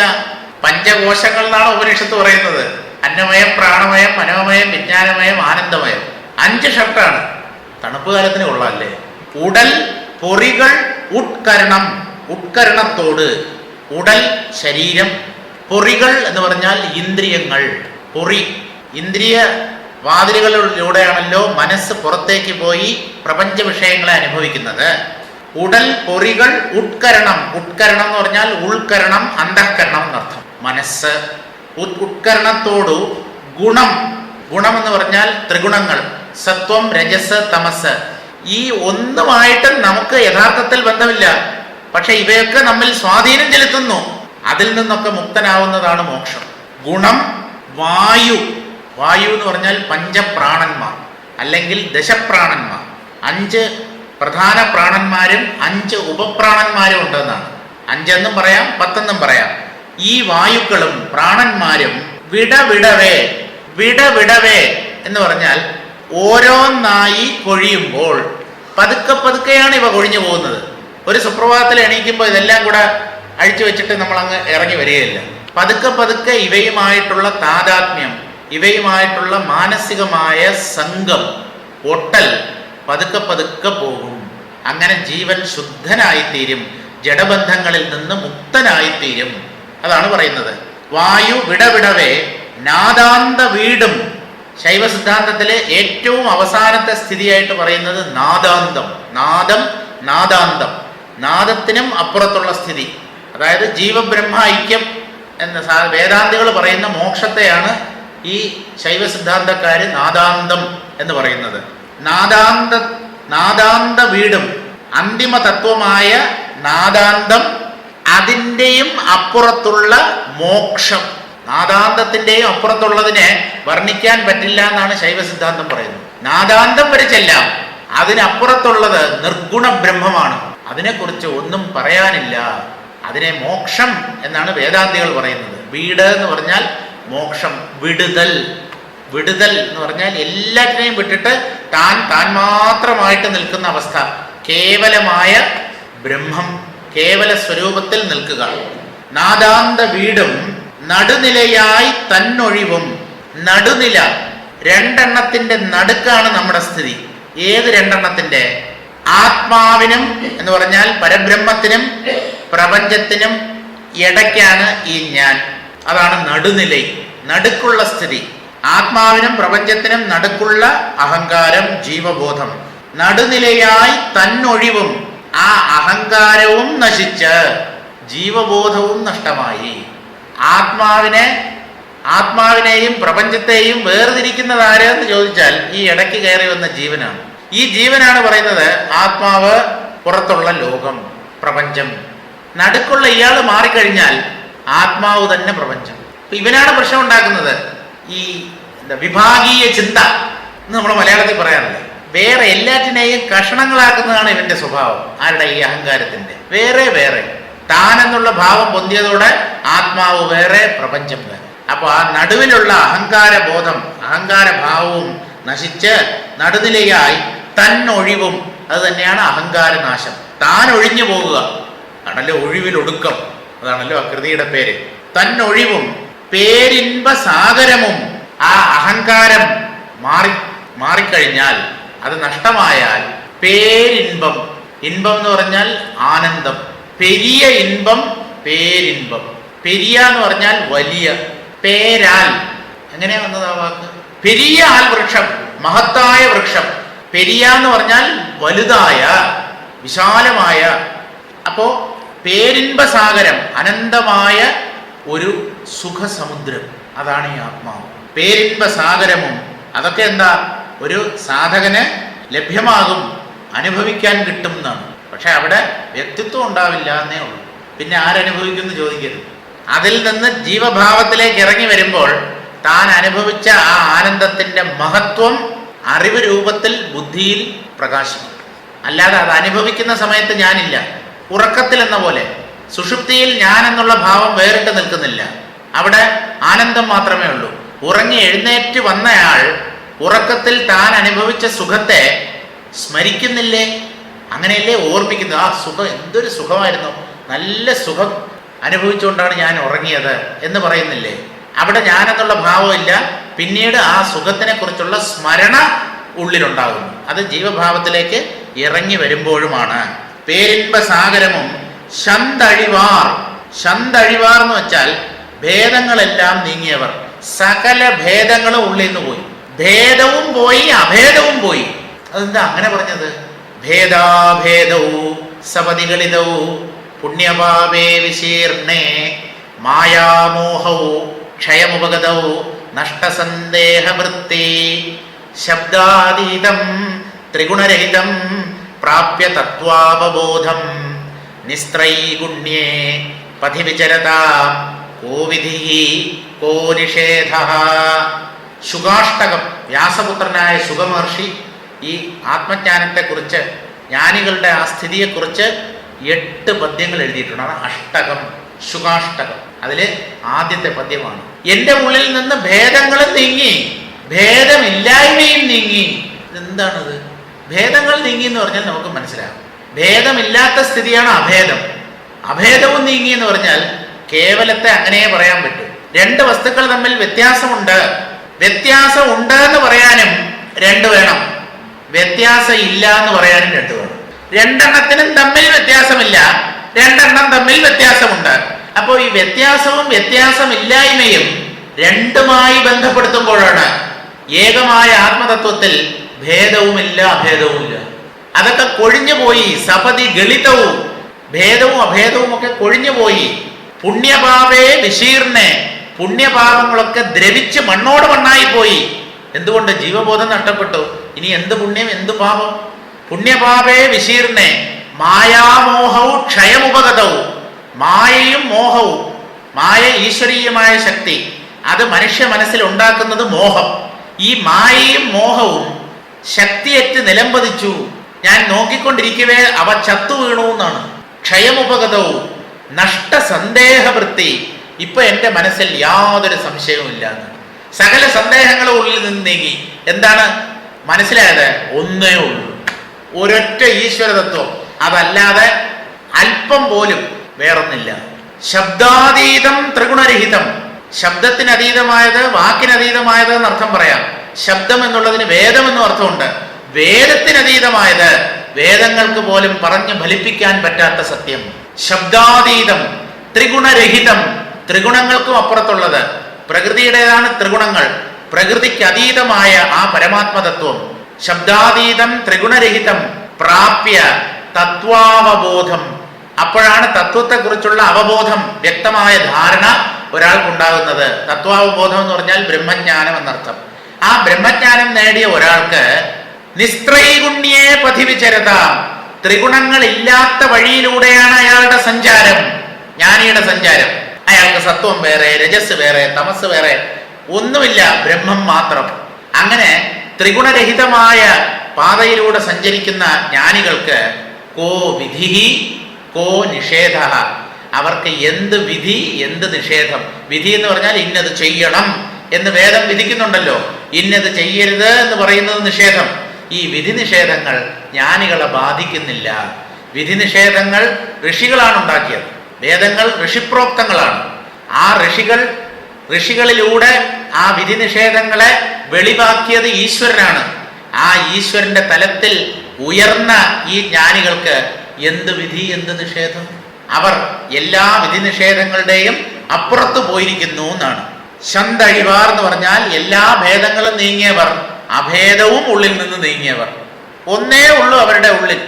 പഞ്ചകോശങ്ങൾ എന്നാണ് ഉപനിഷത്ത് പറയുന്നത്. അന്നമയം, പ്രാണമയം, മനോമയം, വിജ്ഞാനമയം, ആനന്ദമയം. 5 ഷർട്ടാണ്. തണുപ്പ് കാലത്തിന് കൊള്ളാല്ലേ. ഉടൽ പൊറികൾ ഉത്കരണം, ഉത്കരണത്തോട്. ഉടൽ ശരീരം, പൊറികൾ എന്ന് പറഞ്ഞാൽ ഇന്ദ്രിയങ്ങൾ. പൊറി ഇന്ദ്രിയ വാതിലുകളിലൂടെയാണല്ലോ മനസ്സ് പുറത്തേക്ക് പോയി പ്രപഞ്ച വിഷയങ്ങളെ അനുഭവിക്കുന്നത്. ഉടൽ പൊറികൾ ഉത്കരണം. ഉത്കരണം എന്ന് പറഞ്ഞാൽ ഉൾക്കരണം, അന്തഃകരണം എന്നർത്ഥം. മനസ്സ്. ഉത്കരണത്തോടു ഗുണം. ഗുണം എന്ന് പറഞ്ഞാൽ ത്രിഗുണങ്ങൾ, സത്വം, രജസ്, തമസ്. ഈ ഒന്നുമായിട്ട് നമുക്ക് യഥാർത്ഥത്തിൽ ബന്ധമില്ല. പക്ഷെ ഇവയൊക്കെ നമ്മിൽ സ്വാധീനം ചെലുത്തുന്നു. അതിൽ നിന്നൊക്കെ മുക്തനാവുന്നതാണ് മോക്ഷം. ഗുണം വായു. വായു എന്ന് പറഞ്ഞാൽ പഞ്ചപ്രാണന്മാർ അല്ലെങ്കിൽ ദശപ്രാണന്മാർ. 5 പ്രധാന പ്രാണന്മാരും 5 ഉപപ്രാണന്മാരും ഉണ്ടെന്നാണ്. 5 എന്നും പറയാം, 10 എന്നും പറയാം. ഈ വായുക്കളും പ്രാണന്മാരും വിടവിടവേ. വിടവിടവേ എന്ന് പറഞ്ഞാൽ ഓരോന്നായി കൊഴിയുമ്പോൾ പതുക്കെ പതുക്കെയാണ് ഇവ കൊഴിഞ്ഞു പോകുന്നത്. ഒരു സുപ്രഭാതത്തിൽ എണീക്കുമ്പോൾ ഇതെല്ലാം കൂടെ അഴിച്ചു വെച്ചിട്ട് നമ്മൾ അങ്ങ് ഇറങ്ങി വരികയില്ല. പതുക്കെ പതുക്കെ ഇവയുമായിട്ടുള്ള താതാത്മ്യം, ഇവയുമായിട്ടുള്ള മാനസികമായ സംഘം, ഒട്ടൽ പതുക്കെ പതുക്കെ പോകും. അങ്ങനെ ജീവൻ ശുദ്ധനായിത്തീരും, ജഡബന്ധങ്ങളിൽ നിന്ന് മുക്തനായിത്തീരും. അതാണ് പറയുന്നത്. വായു വിടവിടവേ നാദാന്ത വീടും. ശൈവ സിദ്ധാന്തത്തിലെ ഏറ്റവും അവസാനത്തെ സ്ഥിതിയായിട്ട് പറയുന്നത് നാദാന്തം. നാദം നാദാന്തം, നാദത്തിനും അപ്പുറത്തുള്ള സ്ഥിതി. അതായത് ജീവബ്രഹ്മ ഐക്യം എന്ന വേദാന്തികൾ പറയുന്ന മോക്ഷത്തെയാണ് ഈ ശൈവ സിദ്ധാന്തക്കാർ നാദാന്തം എന്ന് പറയുന്നത്. നാദാന്ത വീടും അന്തിമ തത്വമായ നാദാന്തം, അതിൻ്റെയും അപ്പുറത്തുള്ള മോക്ഷം. നാദാന്തത്തിൻ്റെയും അപ്പുറത്തുള്ളതിനെ വർണ്ണിക്കാൻ പറ്റില്ല എന്നാണ് ശൈവ സിദ്ധാന്തം പറയുന്നത്. നാദാന്തം വരെ ചെല്ലാം, അതിനപ്പുറത്തുള്ളത് നിർഗുണ ബ്രഹ്മമാണ്. അതിനെക്കുറിച്ച് ഒന്നും പറയാനില്ല. അതിനെ മോക്ഷം എന്നാണ് വേദാന്തികൾ പറയുന്നത്. വീട് എന്ന് പറഞ്ഞാൽ മോക്ഷം, വിടുതൽ. വിടുതൽ എന്ന് പറഞ്ഞാൽ എല്ലാറ്റിനെയും വിട്ടിട്ട് താൻ മാത്രമായിട്ട് നിൽക്കുന്ന അവസ്ഥ, കേവലമായ ബ്രഹ്മം, കേവല സ്വരൂപത്തിൽ നിൽക്കുക. നാദാന്ത വീടും നടുനിലയായി തന്നൊഴിവും. നടുനില, രണ്ടെണ്ണത്തിന്റെ നടുക്കാണ് നമ്മുടെ സ്ഥിതി. ഏത് രണ്ടെണ്ണത്തിന്റെ? ആത്മാവിനും എന്ന് പറഞ്ഞാൽ പരബ്രഹ്മത്തിനും പ്രപഞ്ചത്തിനും ഇടയ്ക്കാണ് ഈ ഞാൻ. അതാണ് നടുനില, നടുക്കുള്ള സ്ഥിതി. ആത്മാവിനും പ്രപഞ്ചത്തിനും നടുക്കുള്ള അഹങ്കാരം, ജീവബോധം. നടുനിലയായി തന്നൊഴിവും. ആ അഹങ്കാരവും നശിച്ച് ജീവബോധവും നഷ്ടമായി. ആത്മാവിനെയും പ്രപഞ്ചത്തെയും വേർതിരിക്കുന്നത് ആരെന്ന് ചോദിച്ചാൽ ഈ ഇടയ്ക്ക് കയറി വന്ന ജീവനാണ്. ഈ ജീവനാണ് പറയുന്നത് ആത്മാവ്, പുറത്തുള്ള ലോകം, പ്രപഞ്ചം. നടുക്കുള്ള ഇയാൾ മാറിക്കഴിഞ്ഞാൽ ആത്മാവ് തന്നെ പ്രപഞ്ചം. ഇവനാണ് പ്രശ്നം ഉണ്ടാക്കുന്നത്. ഈ വിഭാഗീയ ചിന്ത എന്ന് നമ്മൾ മലയാളത്തിൽ പറയാറില്ല. വേറെ എല്ലാറ്റിനെയും കഷണങ്ങളാക്കുന്നതാണ് ഇവന്റെ സ്വഭാവം. ആരുടെ? ഈ അഹങ്കാരത്തിന്റെ. വേറെ താനെന്നുള്ള ഭാവം പൊന്തിയതോടെ ആത്മാവ് വേറെ, പ്രപഞ്ചം വേറെ. അപ്പോൾ ആ നടുവിലുള്ള അഹങ്കാരബോധം, അഹങ്കാരഭാവവും നശിച്ച് നടുനിലയായി തന്നൊഴിവും. അത് തന്നെയാണ് അഹങ്കാരനാശം. താൻ ഒഴിഞ്ഞു പോകുക ആണല്ലോ ഒഴിവിലൊടുക്കം. അതാണല്ലോ ആ കൃതിയുടെ പേര്. തന്നൊഴിവും പേരിൻപ സാഗരമും. ആ അഹങ്കാരം മാറിക്കഴിഞ്ഞാൽ, അത് നഷ്ടമായാൽ പേരിൻപം. ഇൻപം എന്ന് പറഞ്ഞാൽ ആനന്ദം. പെരിയ ഇൻപം, പേരിൻപം. പെരിയ എന്ന് പറഞ്ഞാൽ വലിയ. പേരാൽ, എങ്ങനെയാ വന്നത് ആ വാക്ക്? പെരിയ ആൽ വൃക്ഷം, മഹത്തായ വൃക്ഷം. പെരിയ എന്ന് പറഞ്ഞാൽ വലുതായ, വിശാലമായ. അപ്പോ പേരിൻപ സാഗരം, അനന്തമായ ഒരു സുഖസമുദ്രം. അതാണ് ഈ ആത്മാവ്. പേരിൻപ സാഗരമും. അതൊക്കെ എന്താ? ഒരു സാധകന് ലഭ്യമാകും, അനുഭവിക്കാൻ കിട്ടും എന്നാണ്. പക്ഷെ അവിടെ വ്യക്തിത്വം ഉണ്ടാവില്ല എന്നേ ഉള്ളൂ. പിന്നെ ആരനുഭവിക്കുമെന്ന് ചോദിക്കരുത്. അതിൽ നിന്ന് ജീവഭാവത്തിലേക്ക് ഇറങ്ങി വരുമ്പോൾ താൻ അനുഭവിച്ച ആ ആനന്ദത്തിന്റെ മഹത്വം അറിവ് രൂപത്തിൽ ബുദ്ധിയിൽ പ്രകാശിക്കും. അല്ലാതെ അത് അനുഭവിക്കുന്ന സമയത്ത് ഞാനില്ല. ഉറക്കത്തിൽ എന്ന പോലെ സുഷുപ്തിയിൽ ഞാൻ എന്നുള്ള ഭാവം വേറിട്ട് നിൽക്കുന്നില്ല. അവിടെ ആനന്ദം മാത്രമേ ഉള്ളൂ. ഉറങ്ങി എഴുന്നേറ്റ് വന്നയാൾ ഉറക്കത്തിൽ താൻ അനുഭവിച്ച സുഖത്തെ സ്മരിക്കുന്നില്ലേ? അങ്ങനെയല്ലേ ഓർമ്മിക്കുന്നത്? ആ സുഖം എന്തൊരു സുഖമായിരുന്നു, നല്ല സുഖം അനുഭവിച്ചുകൊണ്ടാണ് ഞാൻ ഉറങ്ങിയത് എന്ന് പറയുന്നില്ലേ? അവിടെ ഞാനെന്നുള്ള ഭാവമില്ല. പിന്നീട് ആ സുഖത്തിനെ കുറിച്ചുള്ള സ്മരണ ഉള്ളിലുണ്ടാകുന്നു. അത് ജീവഭാവത്തിലേക്ക് ഇറങ്ങി വരുമ്പോഴുമാണ്. പേരിൻപ സാഗരമും ശന്തഴിവാർ. ശന്തഴിവാർ എന്ന് വെച്ചാൽ ഭേദങ്ങളെല്ലാം നീങ്ങിയവർ. സകല ഭേദങ്ങളും ഉള്ളിൽ നിന്ന് പോയി. ഭേദവും പോയി, അഭേദവും പോയി. അതെന്താ അങ്ങനെ പറഞ്ഞത്? ഭേദാഭേദവും സപതികളിതവും പുണ്യപാപേ വിശീർണേ മായാമോഹവും ക്ഷയമുപഗതവും നഷ്ടസന്ദേഹവൃത്തി ശബ്ദാതീതം ത്രിഗുണരഹിതം പ്രാപ്യ തത്വാവബോധം നിസ്ത്രൈഗുണ്യേ പഥിവിചരതാ കോ വിധി കോ നിഷേധ. ശുകാഷ്ടകം. വ്യാസപുത്രനായ ശുഗമഹർഷി ഈ ആത്മജ്ഞാനത്തെക്കുറിച്ച്, ജ്ഞാനികളുടെ ആ സ്ഥിതിയെക്കുറിച്ച് 8 പദ്യങ്ങൾ എഴുതിയിട്ടുണ്ട്. അഷ്ടകം, ശുകാഷ്ടകം. അതിൽ ആദ്യത്തെ പദ്യമാണ്: എൻ്റെ ഉള്ളിൽ നിന്ന് ഭേദങ്ങളും നീങ്ങി, ഭേദമില്ലായ്മയും നീങ്ങി. എന്താണത്? ഭേദങ്ങൾ നീങ്ങി എന്ന് പറഞ്ഞാൽ നമുക്ക് മനസ്സിലാകും. ഭേദമില്ലാത്ത സ്ഥിതിയാണ് അഭേദം. അഭേദവും നീങ്ങി എന്ന് പറഞ്ഞാൽ കേവലത്തെ അങ്ങനെ പറയാൻ പറ്റും. 2 വസ്തുക്കൾ തമ്മിൽ വ്യത്യാസമുണ്ട്. വ്യത്യാസം ഉണ്ട് എന്ന് പറയാനും 2 വേണം. വ്യത്യാസം ഇല്ല എന്ന് പറയാനും 2 വേണം. രണ്ടെണ്ണത്തിനും തമ്മിൽ വ്യത്യാസമില്ല, 2 എണ്ണം തമ്മിൽ വ്യത്യാസമുണ്ട്. അപ്പോൾ ഈ വ്യത്യാസവും വ്യത്യാസമില്ലായ്മയും രണ്ടുമായി ബന്ധപ്പെടുത്തുമ്പോഴാണ് ഏകമായ ആത്മതത്വത്തിൽ ഭേദവുമില്ല, അഭേദവുമില്ല. അതൊക്കെ കൊഴിഞ്ഞുപോയി. സപതി ഗളിതവും ഭേദവും അഭേദവും ഒക്കെ കൊഴിഞ്ഞുപോയി. പുണ്യപാപേ വിശീർണേ, പുണ്യപാപങ്ങളൊക്കെ ദ്രവിച്ച് മണ്ണോട് മണ്ണായി പോയി. എന്തുകൊണ്ട്? ജീവബോധം നഷ്ടപ്പെട്ടു. ഇനി എന്ത് പുണ്യം, എന്ത് പാപം? പുണ്യപാപേ വിശീർണേ മായാമോഹവും ക്ഷയമുപഗതവും. മായയും മോഹവും, മായ ഈശ്വരീയമായ ശക്തി, അത് മനുഷ്യ മനസ്സിൽ ഉണ്ടാക്കുന്നത് മോഹം. ഈ മായയും മോഹവും ശക്തിയേറ്റ് നിലംപതിച്ചു. ഞാൻ നോക്കിക്കൊണ്ടിരിക്കവേ അവ ചത്തു വീണു എന്നാണ്. ക്ഷയമുപഗതവും നഷ്ടസന്ദേഹവൃത്തി. ഇപ്പൊ എൻ്റെ മനസ്സിൽ യാതൊരു സംശയവും ഇല്ല. സകല സന്ദേഹങ്ങളും ഉള്ളിൽ നിന്ന് നീങ്ങി. എന്താണ് മനസ്സിലായത്? ഒന്നേ ഉള്ളൂ, ഒരൊറ്റ ഈശ്വര തത്വം. അതല്ലാതെ അല്പം പോലും വേറൊന്നില്ല. ശബ്ദാതീതം ത്രിഗുണരഹിതം. ശബ്ദത്തിന് അതീതമായത്, വാക്കിനതീതമായത് എന്നർത്ഥം പറയാം. ശബ്ദം എന്നുള്ളതിന് വേദം എന്നും അർത്ഥമുണ്ട്. വേദത്തിനതീതമായത്, വേദങ്ങൾക്ക് പോലും പറഞ്ഞു ഫലിപ്പിക്കാൻ പറ്റാത്ത സത്യം. ശബ്ദാതീതം ത്രിഗുണരഹിതം, ത്രിഗുണങ്ങൾക്കും അപ്പുറത്തുള്ളത്. പ്രകൃതിയുടേതാണ് ത്രിഗുണങ്ങൾ. പ്രകൃതിക്ക് അതീതമായ ആ പരമാത്മതത്വം. ശബ്ദാതീതം ത്രിഗുണരഹിതം പ്രാപ്യ തത്വാവബോധം. അപ്പോഴാണ് തത്വത്തെക്കുറിച്ചുള്ള അവബോധം, വ്യക്തമായ ധാരണ ഒരാൾക്കുണ്ടാകുന്നത്. തത്വാവബോധം എന്ന് പറഞ്ഞാൽ ബ്രഹ്മജ്ഞാനം എന്നർത്ഥം. ആ ബ്രഹ്മജ്ഞാനം നേടിയ ഒരാൾക്ക് നിസ്ത്രൈഗുണ്യേ പഥിവിചരത, ത്രിഗുണങ്ങൾ ഇല്ലാത്ത വഴിയിലൂടെയാണ് അയാളുടെ സഞ്ചാരം, ജ്ഞാനിയുടെ സഞ്ചാരം. അയാൾക്ക് സത്വം വേറെ, രജസ് വേറെ, തമസ് വേറെ ഒന്നുമില്ല, ബ്രഹ്മം മാത്രം. അങ്ങനെ ത്രിഗുണരഹിതമായ പാതയിലൂടെ സഞ്ചരിക്കുന്ന ജ്ഞാനികൾക്ക് കോ വിധി കോ നിഷേധ. അവർക്ക് എന്ത് വിധി, എന്ത് നിഷേധം. വിധി എന്ന് പറഞ്ഞാൽ ഇന്നത് ചെയ്യണം എന്ന് വേദം വിധിക്കുന്നുണ്ടല്ലോ, ഇന്നത് ചെയ്യരുത് എന്ന് പറയുന്നത് നിഷേധം. ഈ വിധി നിഷേധങ്ങൾ ജ്ഞാനികളെ ബാധിക്കുന്നില്ല. വിധി നിഷേധങ്ങൾ ഋഷികളാണ് ഉണ്ടാക്കിയത്. വേദങ്ങൾ ഋഷിപ്രോക്തങ്ങളാണ്. ആ ഋഷികളിലൂടെ ആ വിധി നിഷേധങ്ങളെ വെളിവാക്കിയത് ഈശ്വരനാണ്. ആ ഈശ്വരന്റെ തലത്തിൽ ഉയർന്ന ഈ ജ്ഞാനികൾക്ക് എന്ത് വിധി, എന്ത് നിഷേധം? അവർ എല്ലാ വിധി നിഷേധങ്ങളുടെയും അപ്പുറത്ത് പോയിരിക്കുന്നു എന്നാണ്. ശന്തഴിവാർ എന്ന് പറഞ്ഞാൽ എല്ലാ ഭേദങ്ങളും നീങ്ങിയവർ, അഭേദവും ഉള്ളിൽ നിന്ന് നീങ്ങിയവർ. ഒന്നേ ഉള്ളൂ അവരുടെ ഉള്ളിൽ,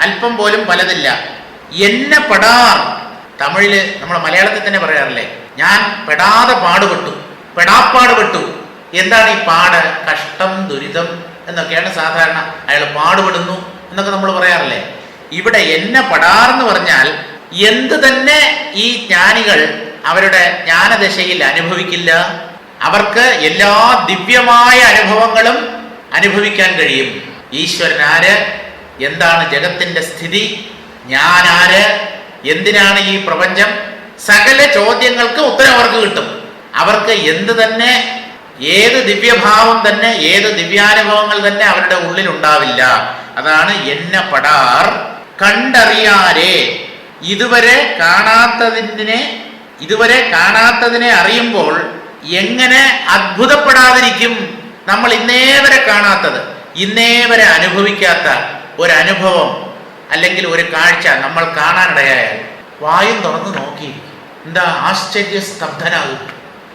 അല്പം പോലും പലതില്ല. എന്നെ പെടാർ, തമിഴില് നമ്മൾ മലയാളത്തിൽ തന്നെ പറയാറില്ലേ, ഞാൻ പെടാതെ പാടുപെട്ടു, പെടാപ്പാടുപെട്ടു. എന്താണ് ഈ പാട്? കഷ്ടം, ദുരിതം എന്നൊക്കെയാണ് സാധാരണ. അയാൾ പാടുപെടുന്നു എന്നൊക്കെ നമ്മൾ പറയാറില്ലേ. ഇവിടെ എന്നെ പെടാറെന്ന് പറഞ്ഞാൽ എന്ത് തന്നെ ഈ ജ്ഞാനികൾ അവരുടെ ജ്ഞാനദശയിൽ അനുഭവിക്കില്ല. അവർക്ക് എല്ലാ ദിവ്യമായ അനുഭവങ്ങളും അനുഭവിക്കാൻ കഴിയും. ഈശ്വരൻ ആര്, എന്താണ് ജഗത്തിന്റെ സ്ഥിതി, ഞാനാര്, എന്തിനാണ് ഈ പ്രപഞ്ചം, സകല ചോദ്യങ്ങൾക്ക് ഉത്തരം അവർക്ക് കിട്ടും. അവർക്ക് എന്ത് തന്നെ, ഏത് ദിവ്യഭാവം തന്നെ, ഏത് ദിവ്യാനുഭവങ്ങൾ തന്നെ അവരുടെ ഉള്ളിൽ ഉണ്ടാവില്ല. അതാണ് എന്നെ പടാർ. കണ്ടറിയാരേ, ഇതുവരെ കാണാത്തതിനെ അറിയുമ്പോൾ എങ്ങനെ അത്ഭുതപ്പെടാതിരിക്കും? നമ്മൾ ഇന്നേ വരെ കാണാത്തത്, ഇന്നേ വരെ അനുഭവിക്കാത്ത ഒരനുഭവം അല്ലെങ്കിൽ ഒരു കാഴ്ച നമ്മൾ കാണാനിടയായാൽ വായും തുറന്ന് നോക്കിയിരിക്കും. എന്താ ആശ്ചര്യ സ്തബ്ധനാകും.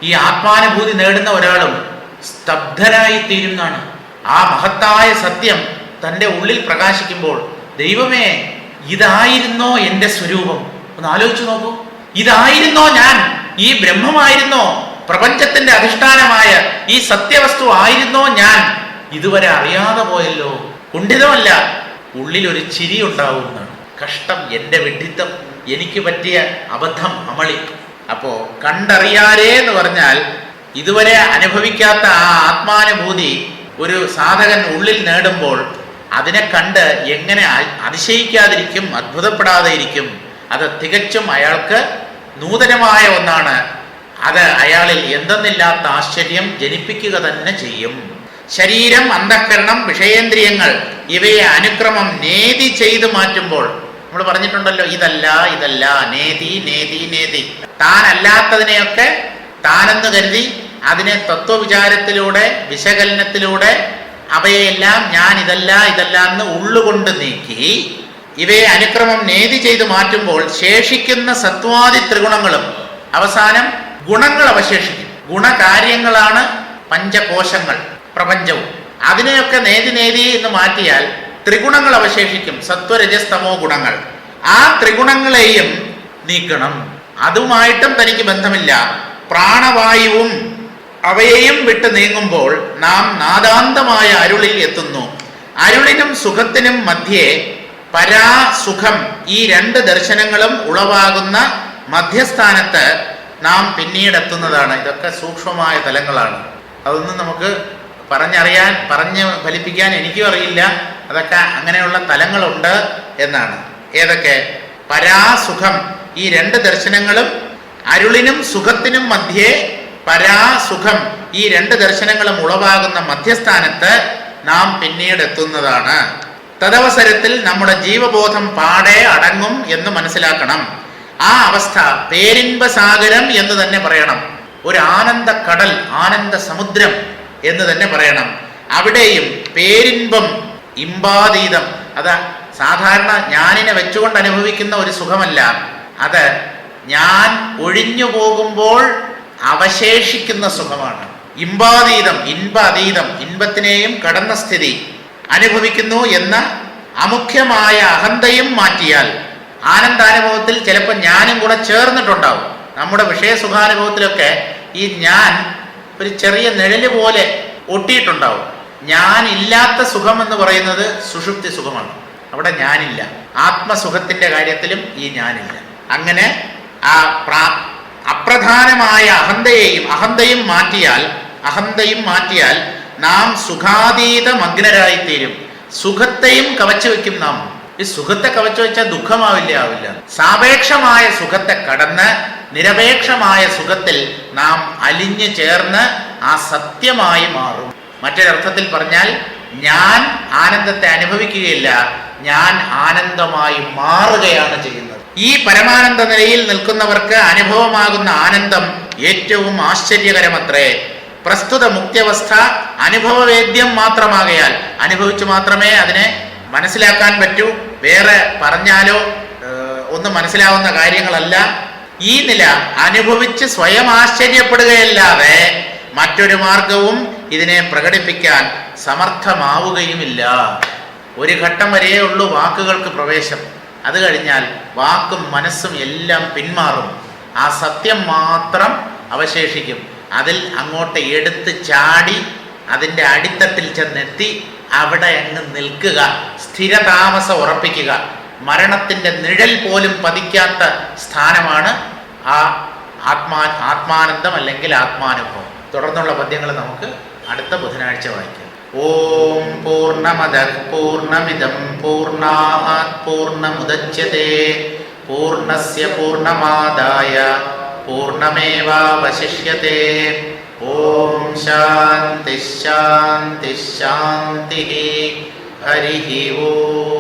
ഈ ആത്മാനുഭൂതി നേടുന്ന ഒരാളും സ്തബ്ധനായി തീരുന്നതാണ്. ആ മഹത്തായ സത്യം തൻ്റെ ഉള്ളിൽ പ്രകാശിക്കുമ്പോൾ, ദൈവമേ, ഇതായിരുന്നോ എൻ്റെ സ്വരൂപം? ഒന്ന് ആലോചിച്ചു നോക്കൂ. ഇതായിരുന്നോ ഞാൻ? ഈ ബ്രഹ്മമായിരുന്നോ? പ്രപഞ്ചത്തിന്റെ അധിഷ്ഠാനമായ ഈ സത്യവസ്തു ആയിരുന്നോ ഞാൻ? ഇതുവരെ അറിയാതെ പോയല്ലോ. കുണ്ഠിതമല്ല, ഉള്ളിലൊരു ചിരി ഉണ്ടാവുന്നതാണ്. കഷ്ടം, എൻ്റെ വിഡ്ഢിത്തം, എനിക്ക് പറ്റിയ അബദ്ധം, അമളി. അപ്പോ കണ്ടറിയാരേ എന്ന് പറഞ്ഞാൽ ഇതുവരെ അനുഭവിക്കാത്ത ആ ആത്മാനുഭൂതി ഒരു സാധകൻ ഉള്ളിൽ നേടുമ്പോൾ അതിനെ കണ്ട് എങ്ങനെ അതിശയിക്കാതിരിക്കും, അത്ഭുതപ്പെടാതെ ഇരിക്കും? അത് തികച്ചും അയാൾക്ക് നൂതനമായ ഒന്നാണ്. അത് അയാളിൽ എന്തെന്നില്ലാത്ത ആശ്ചര്യം ജനിപ്പിക്കുക തന്നെ ചെയ്യും. ശരീരം, അന്ധഃകരണം, വിഷയേന്ദ്രിയങ്ങൾ ഇവയെ അനുക്രമം നേതി ചെയ്ത് മാറ്റുമ്പോൾ, നമ്മൾ പറഞ്ഞിട്ടുണ്ടല്ലോ, ഇതല്ല ഇതല്ല, നേതി നേതി നേതി. താനല്ലാത്തതിനെയൊക്കെ താനെന്ന് കരുതി അതിനെ തത്വവിചാരത്തിലൂടെ, വിശകലനത്തിലൂടെ അവയെല്ലാം ഞാൻ ഇതല്ല ഇതല്ല എന്ന് ഉള്ളുകൊണ്ട് നീക്കി ഇവയെ അനുക്രമം നേതി ചെയ്ത് മാറ്റുമ്പോൾ ശേഷിക്കുന്ന സത്വാദി ത്രിഗുണങ്ങളും അവസാനം ഗുണങ്ങൾ അവശേഷിക്കും. ഗുണകാര്യങ്ങളാണ് പഞ്ചകോശങ്ങൾ, പ്രപഞ്ചവും. അതിനെയൊക്കെ നേതി നേതി എന്ന് മാറ്റിയാൽ ത്രിഗുണങ്ങൾ അവശേഷിക്കും, സത്വരജസ്തമോ ഗുണങ്ങൾ. ആ ത്രിഗുണങ്ങളെയും നീക്കണം. അതുമായിട്ടും തനിക്ക് ബന്ധമില്ല. പ്രാണവായുവും അവയെയും വിട്ട് നീങ്ങുമ്പോൾ നാം നാദാന്തമായ അരുളിൽ എത്തുന്നു. അരുളിനും സുഖത്തിനും മധ്യേ പരാസുഖം, ഈ രണ്ട് ദർശനങ്ങളും ഉളവാകുന്ന മധ്യസ്ഥാനത്ത് നാം പിന്നീടെത്തുന്നതാണ്. ഇതൊക്കെ സൂക്ഷ്മമായ തലങ്ങളാണ്. അതൊന്നും നമുക്ക് പറഞ്ഞ് ഫലിപ്പിക്കാൻ എനിക്കും അറിയില്ല. അതൊക്കെ അങ്ങനെയുള്ള തലങ്ങളുണ്ട് എന്നാണ്. ഏതൊക്കെ? പരാസുഖം, ഈ രണ്ട് ദർശനങ്ങളും അരുളിനും സുഖത്തിനും മധ്യേ പരാസുഖം, ഈ രണ്ട് ദർശനങ്ങളും ഉളവാകുന്ന മധ്യസ്ഥാനത്ത് നാം പിന്നീട് എത്തുന്നതാണ്. തദവസരത്തിൽ നമ്മുടെ ജീവബോധം പാടെ അടങ്ങും എന്ന് മനസ്സിലാക്കണം. ആ അവസ്ഥ പേരിൻപസാഗരം എന്ന് തന്നെ പറയണം. ഒരു ആനന്ദ കടൽ, ആനന്ദ സമുദ്രം എന്ന് തന്നെ പറയണം. അവിടെയും പേരിൻപം, ഇമ്പാതീതം, അത് സാധാരണ ഞാനിനെ വെച്ചുകൊണ്ട് അനുഭവിക്കുന്ന ഒരു സുഖമല്ല. അത് ഞാൻ ഒഴിഞ്ഞു പോകുമ്പോൾ അവശേഷിക്കുന്ന സുഖമാണ്. ഇമ്പാതീതം, ഇൻപ അതീതം, ഇൻപത്തിനെയും കടന്ന സ്ഥിതി അനുഭവിക്കുന്നു എന്ന അമുഖ്യമായ അഹന്തയും മാറ്റിയാൽ ആനന്ദാനുഭവത്തിൽ ചിലപ്പോൾ ഞാനും കൂടെ ചേർന്നിട്ടുണ്ടാവും. നമ്മുടെ വിഷയസുഖാനുഭവത്തിലൊക്കെ ഈ ഞാൻ ഒരു ചെറിയ നിഴല് പോലെ ഒട്ടിയിട്ടുണ്ടാവും. ഞാനില്ലാത്ത സുഖം എന്ന് പറയുന്നത് സുഷുപ്തി സുഖമാണ്. അവിടെ ഞാനില്ല. ആത്മസുഖത്തിന്റെ കാര്യത്തിലും ഈ ഞാനില്ല. അങ്ങനെ ആ അപ്രധാനമായ അഹന്തയും മാറ്റിയാൽ നാം സുഖാതീത മഗ്നരായിത്തീരും. സുഖത്തെയും കവച്ചു വെക്കും നാം. ഈ സുഖത്തെ കവച്ചു വെച്ചാൽ ആവില്ല. സാപേക്ഷമായ സുഖത്തെ കടന്ന് നിരപേക്ഷമായ സുഖത്തിൽ നാം അലിഞ്ഞു ചേർന്ന് ആ സത്യമായി മാറും. മറ്റൊരർത്ഥത്തിൽ പറഞ്ഞാൽ ഞാൻ ആനന്ദത്തെ അനുഭവിക്കുകയില്ല, ഞാൻ ആനന്ദമായി മാറുകയാണ് ചെയ്യുന്നത്. ഈ പരമാനന്ദ നിലയിൽ നിൽക്കുന്നവർക്ക് അനുഭവമാകുന്ന ആനന്ദം ഏറ്റവും ആശ്ചര്യകരമത്രേ. പ്രസ്തുത മുക്ത്യവസ്ഥ അനുഭവവേദ്യം മാത്രമാകയാൽ, അനുഭവിച്ചു മാത്രമേ അതിനെ മനസ്സിലാക്കാൻ പറ്റൂ. വേറെ പറഞ്ഞാലോ ഒന്നും മനസ്സിലാവുന്ന കാര്യങ്ങളല്ല. ഈ നില അനുഭവിച്ച് സ്വയം ആശ്ചര്യപ്പെടുകയല്ലാതെ മറ്റൊരു മാർഗവും ഇതിനെ പ്രകടിപ്പിക്കാൻ സമർത്ഥമാവുകയുമില്ല. ഒരു ഘട്ടം വരെയേ ഉള്ളൂ വാക്കുകൾക്ക് പ്രവേശം. അത് കഴിഞ്ഞാൽ വാക്കും മനസ്സും എല്ലാം പിന്മാറും. ആ സത്യം മാത്രം അവശേഷിക്കും. അതിൽ അങ്ങോട്ട് എടുത്ത് ചാടി അതിൻ്റെ അടിത്തട്ടിൽ ചെന്നെത്തി അവിടെ അങ്ങ് നിൽക്കുക, സ്ഥിരതാമസം ഉറപ്പിക്കുക. മരണത്തിൻ്റെ നിഴൽ പോലും പതിക്കാത്ത സ്ഥാനമാണ് ആ ആത്മാനന്ദം അല്ലെങ്കിൽ ആത്മാനുഭവം. തുടർന്നുള്ള പദ്യങ്ങൾ നമുക്ക് അടുത്ത ബുധനാഴ്ച വായിക്കാം. ഓം പൂർണ്ണമദഃ പൂർണ്ണമിദം പൂർണ്ണാത് പൂർണ്ണമുദച്യതേ പൂർണ്ണസ്യ പൂർണ്ണമാദായ പൂർണ്ണമേവാവശിഷ്യതേ. ഓം ശാന്തി ശാന്തി ശാന്തി. ഹരി ഓം.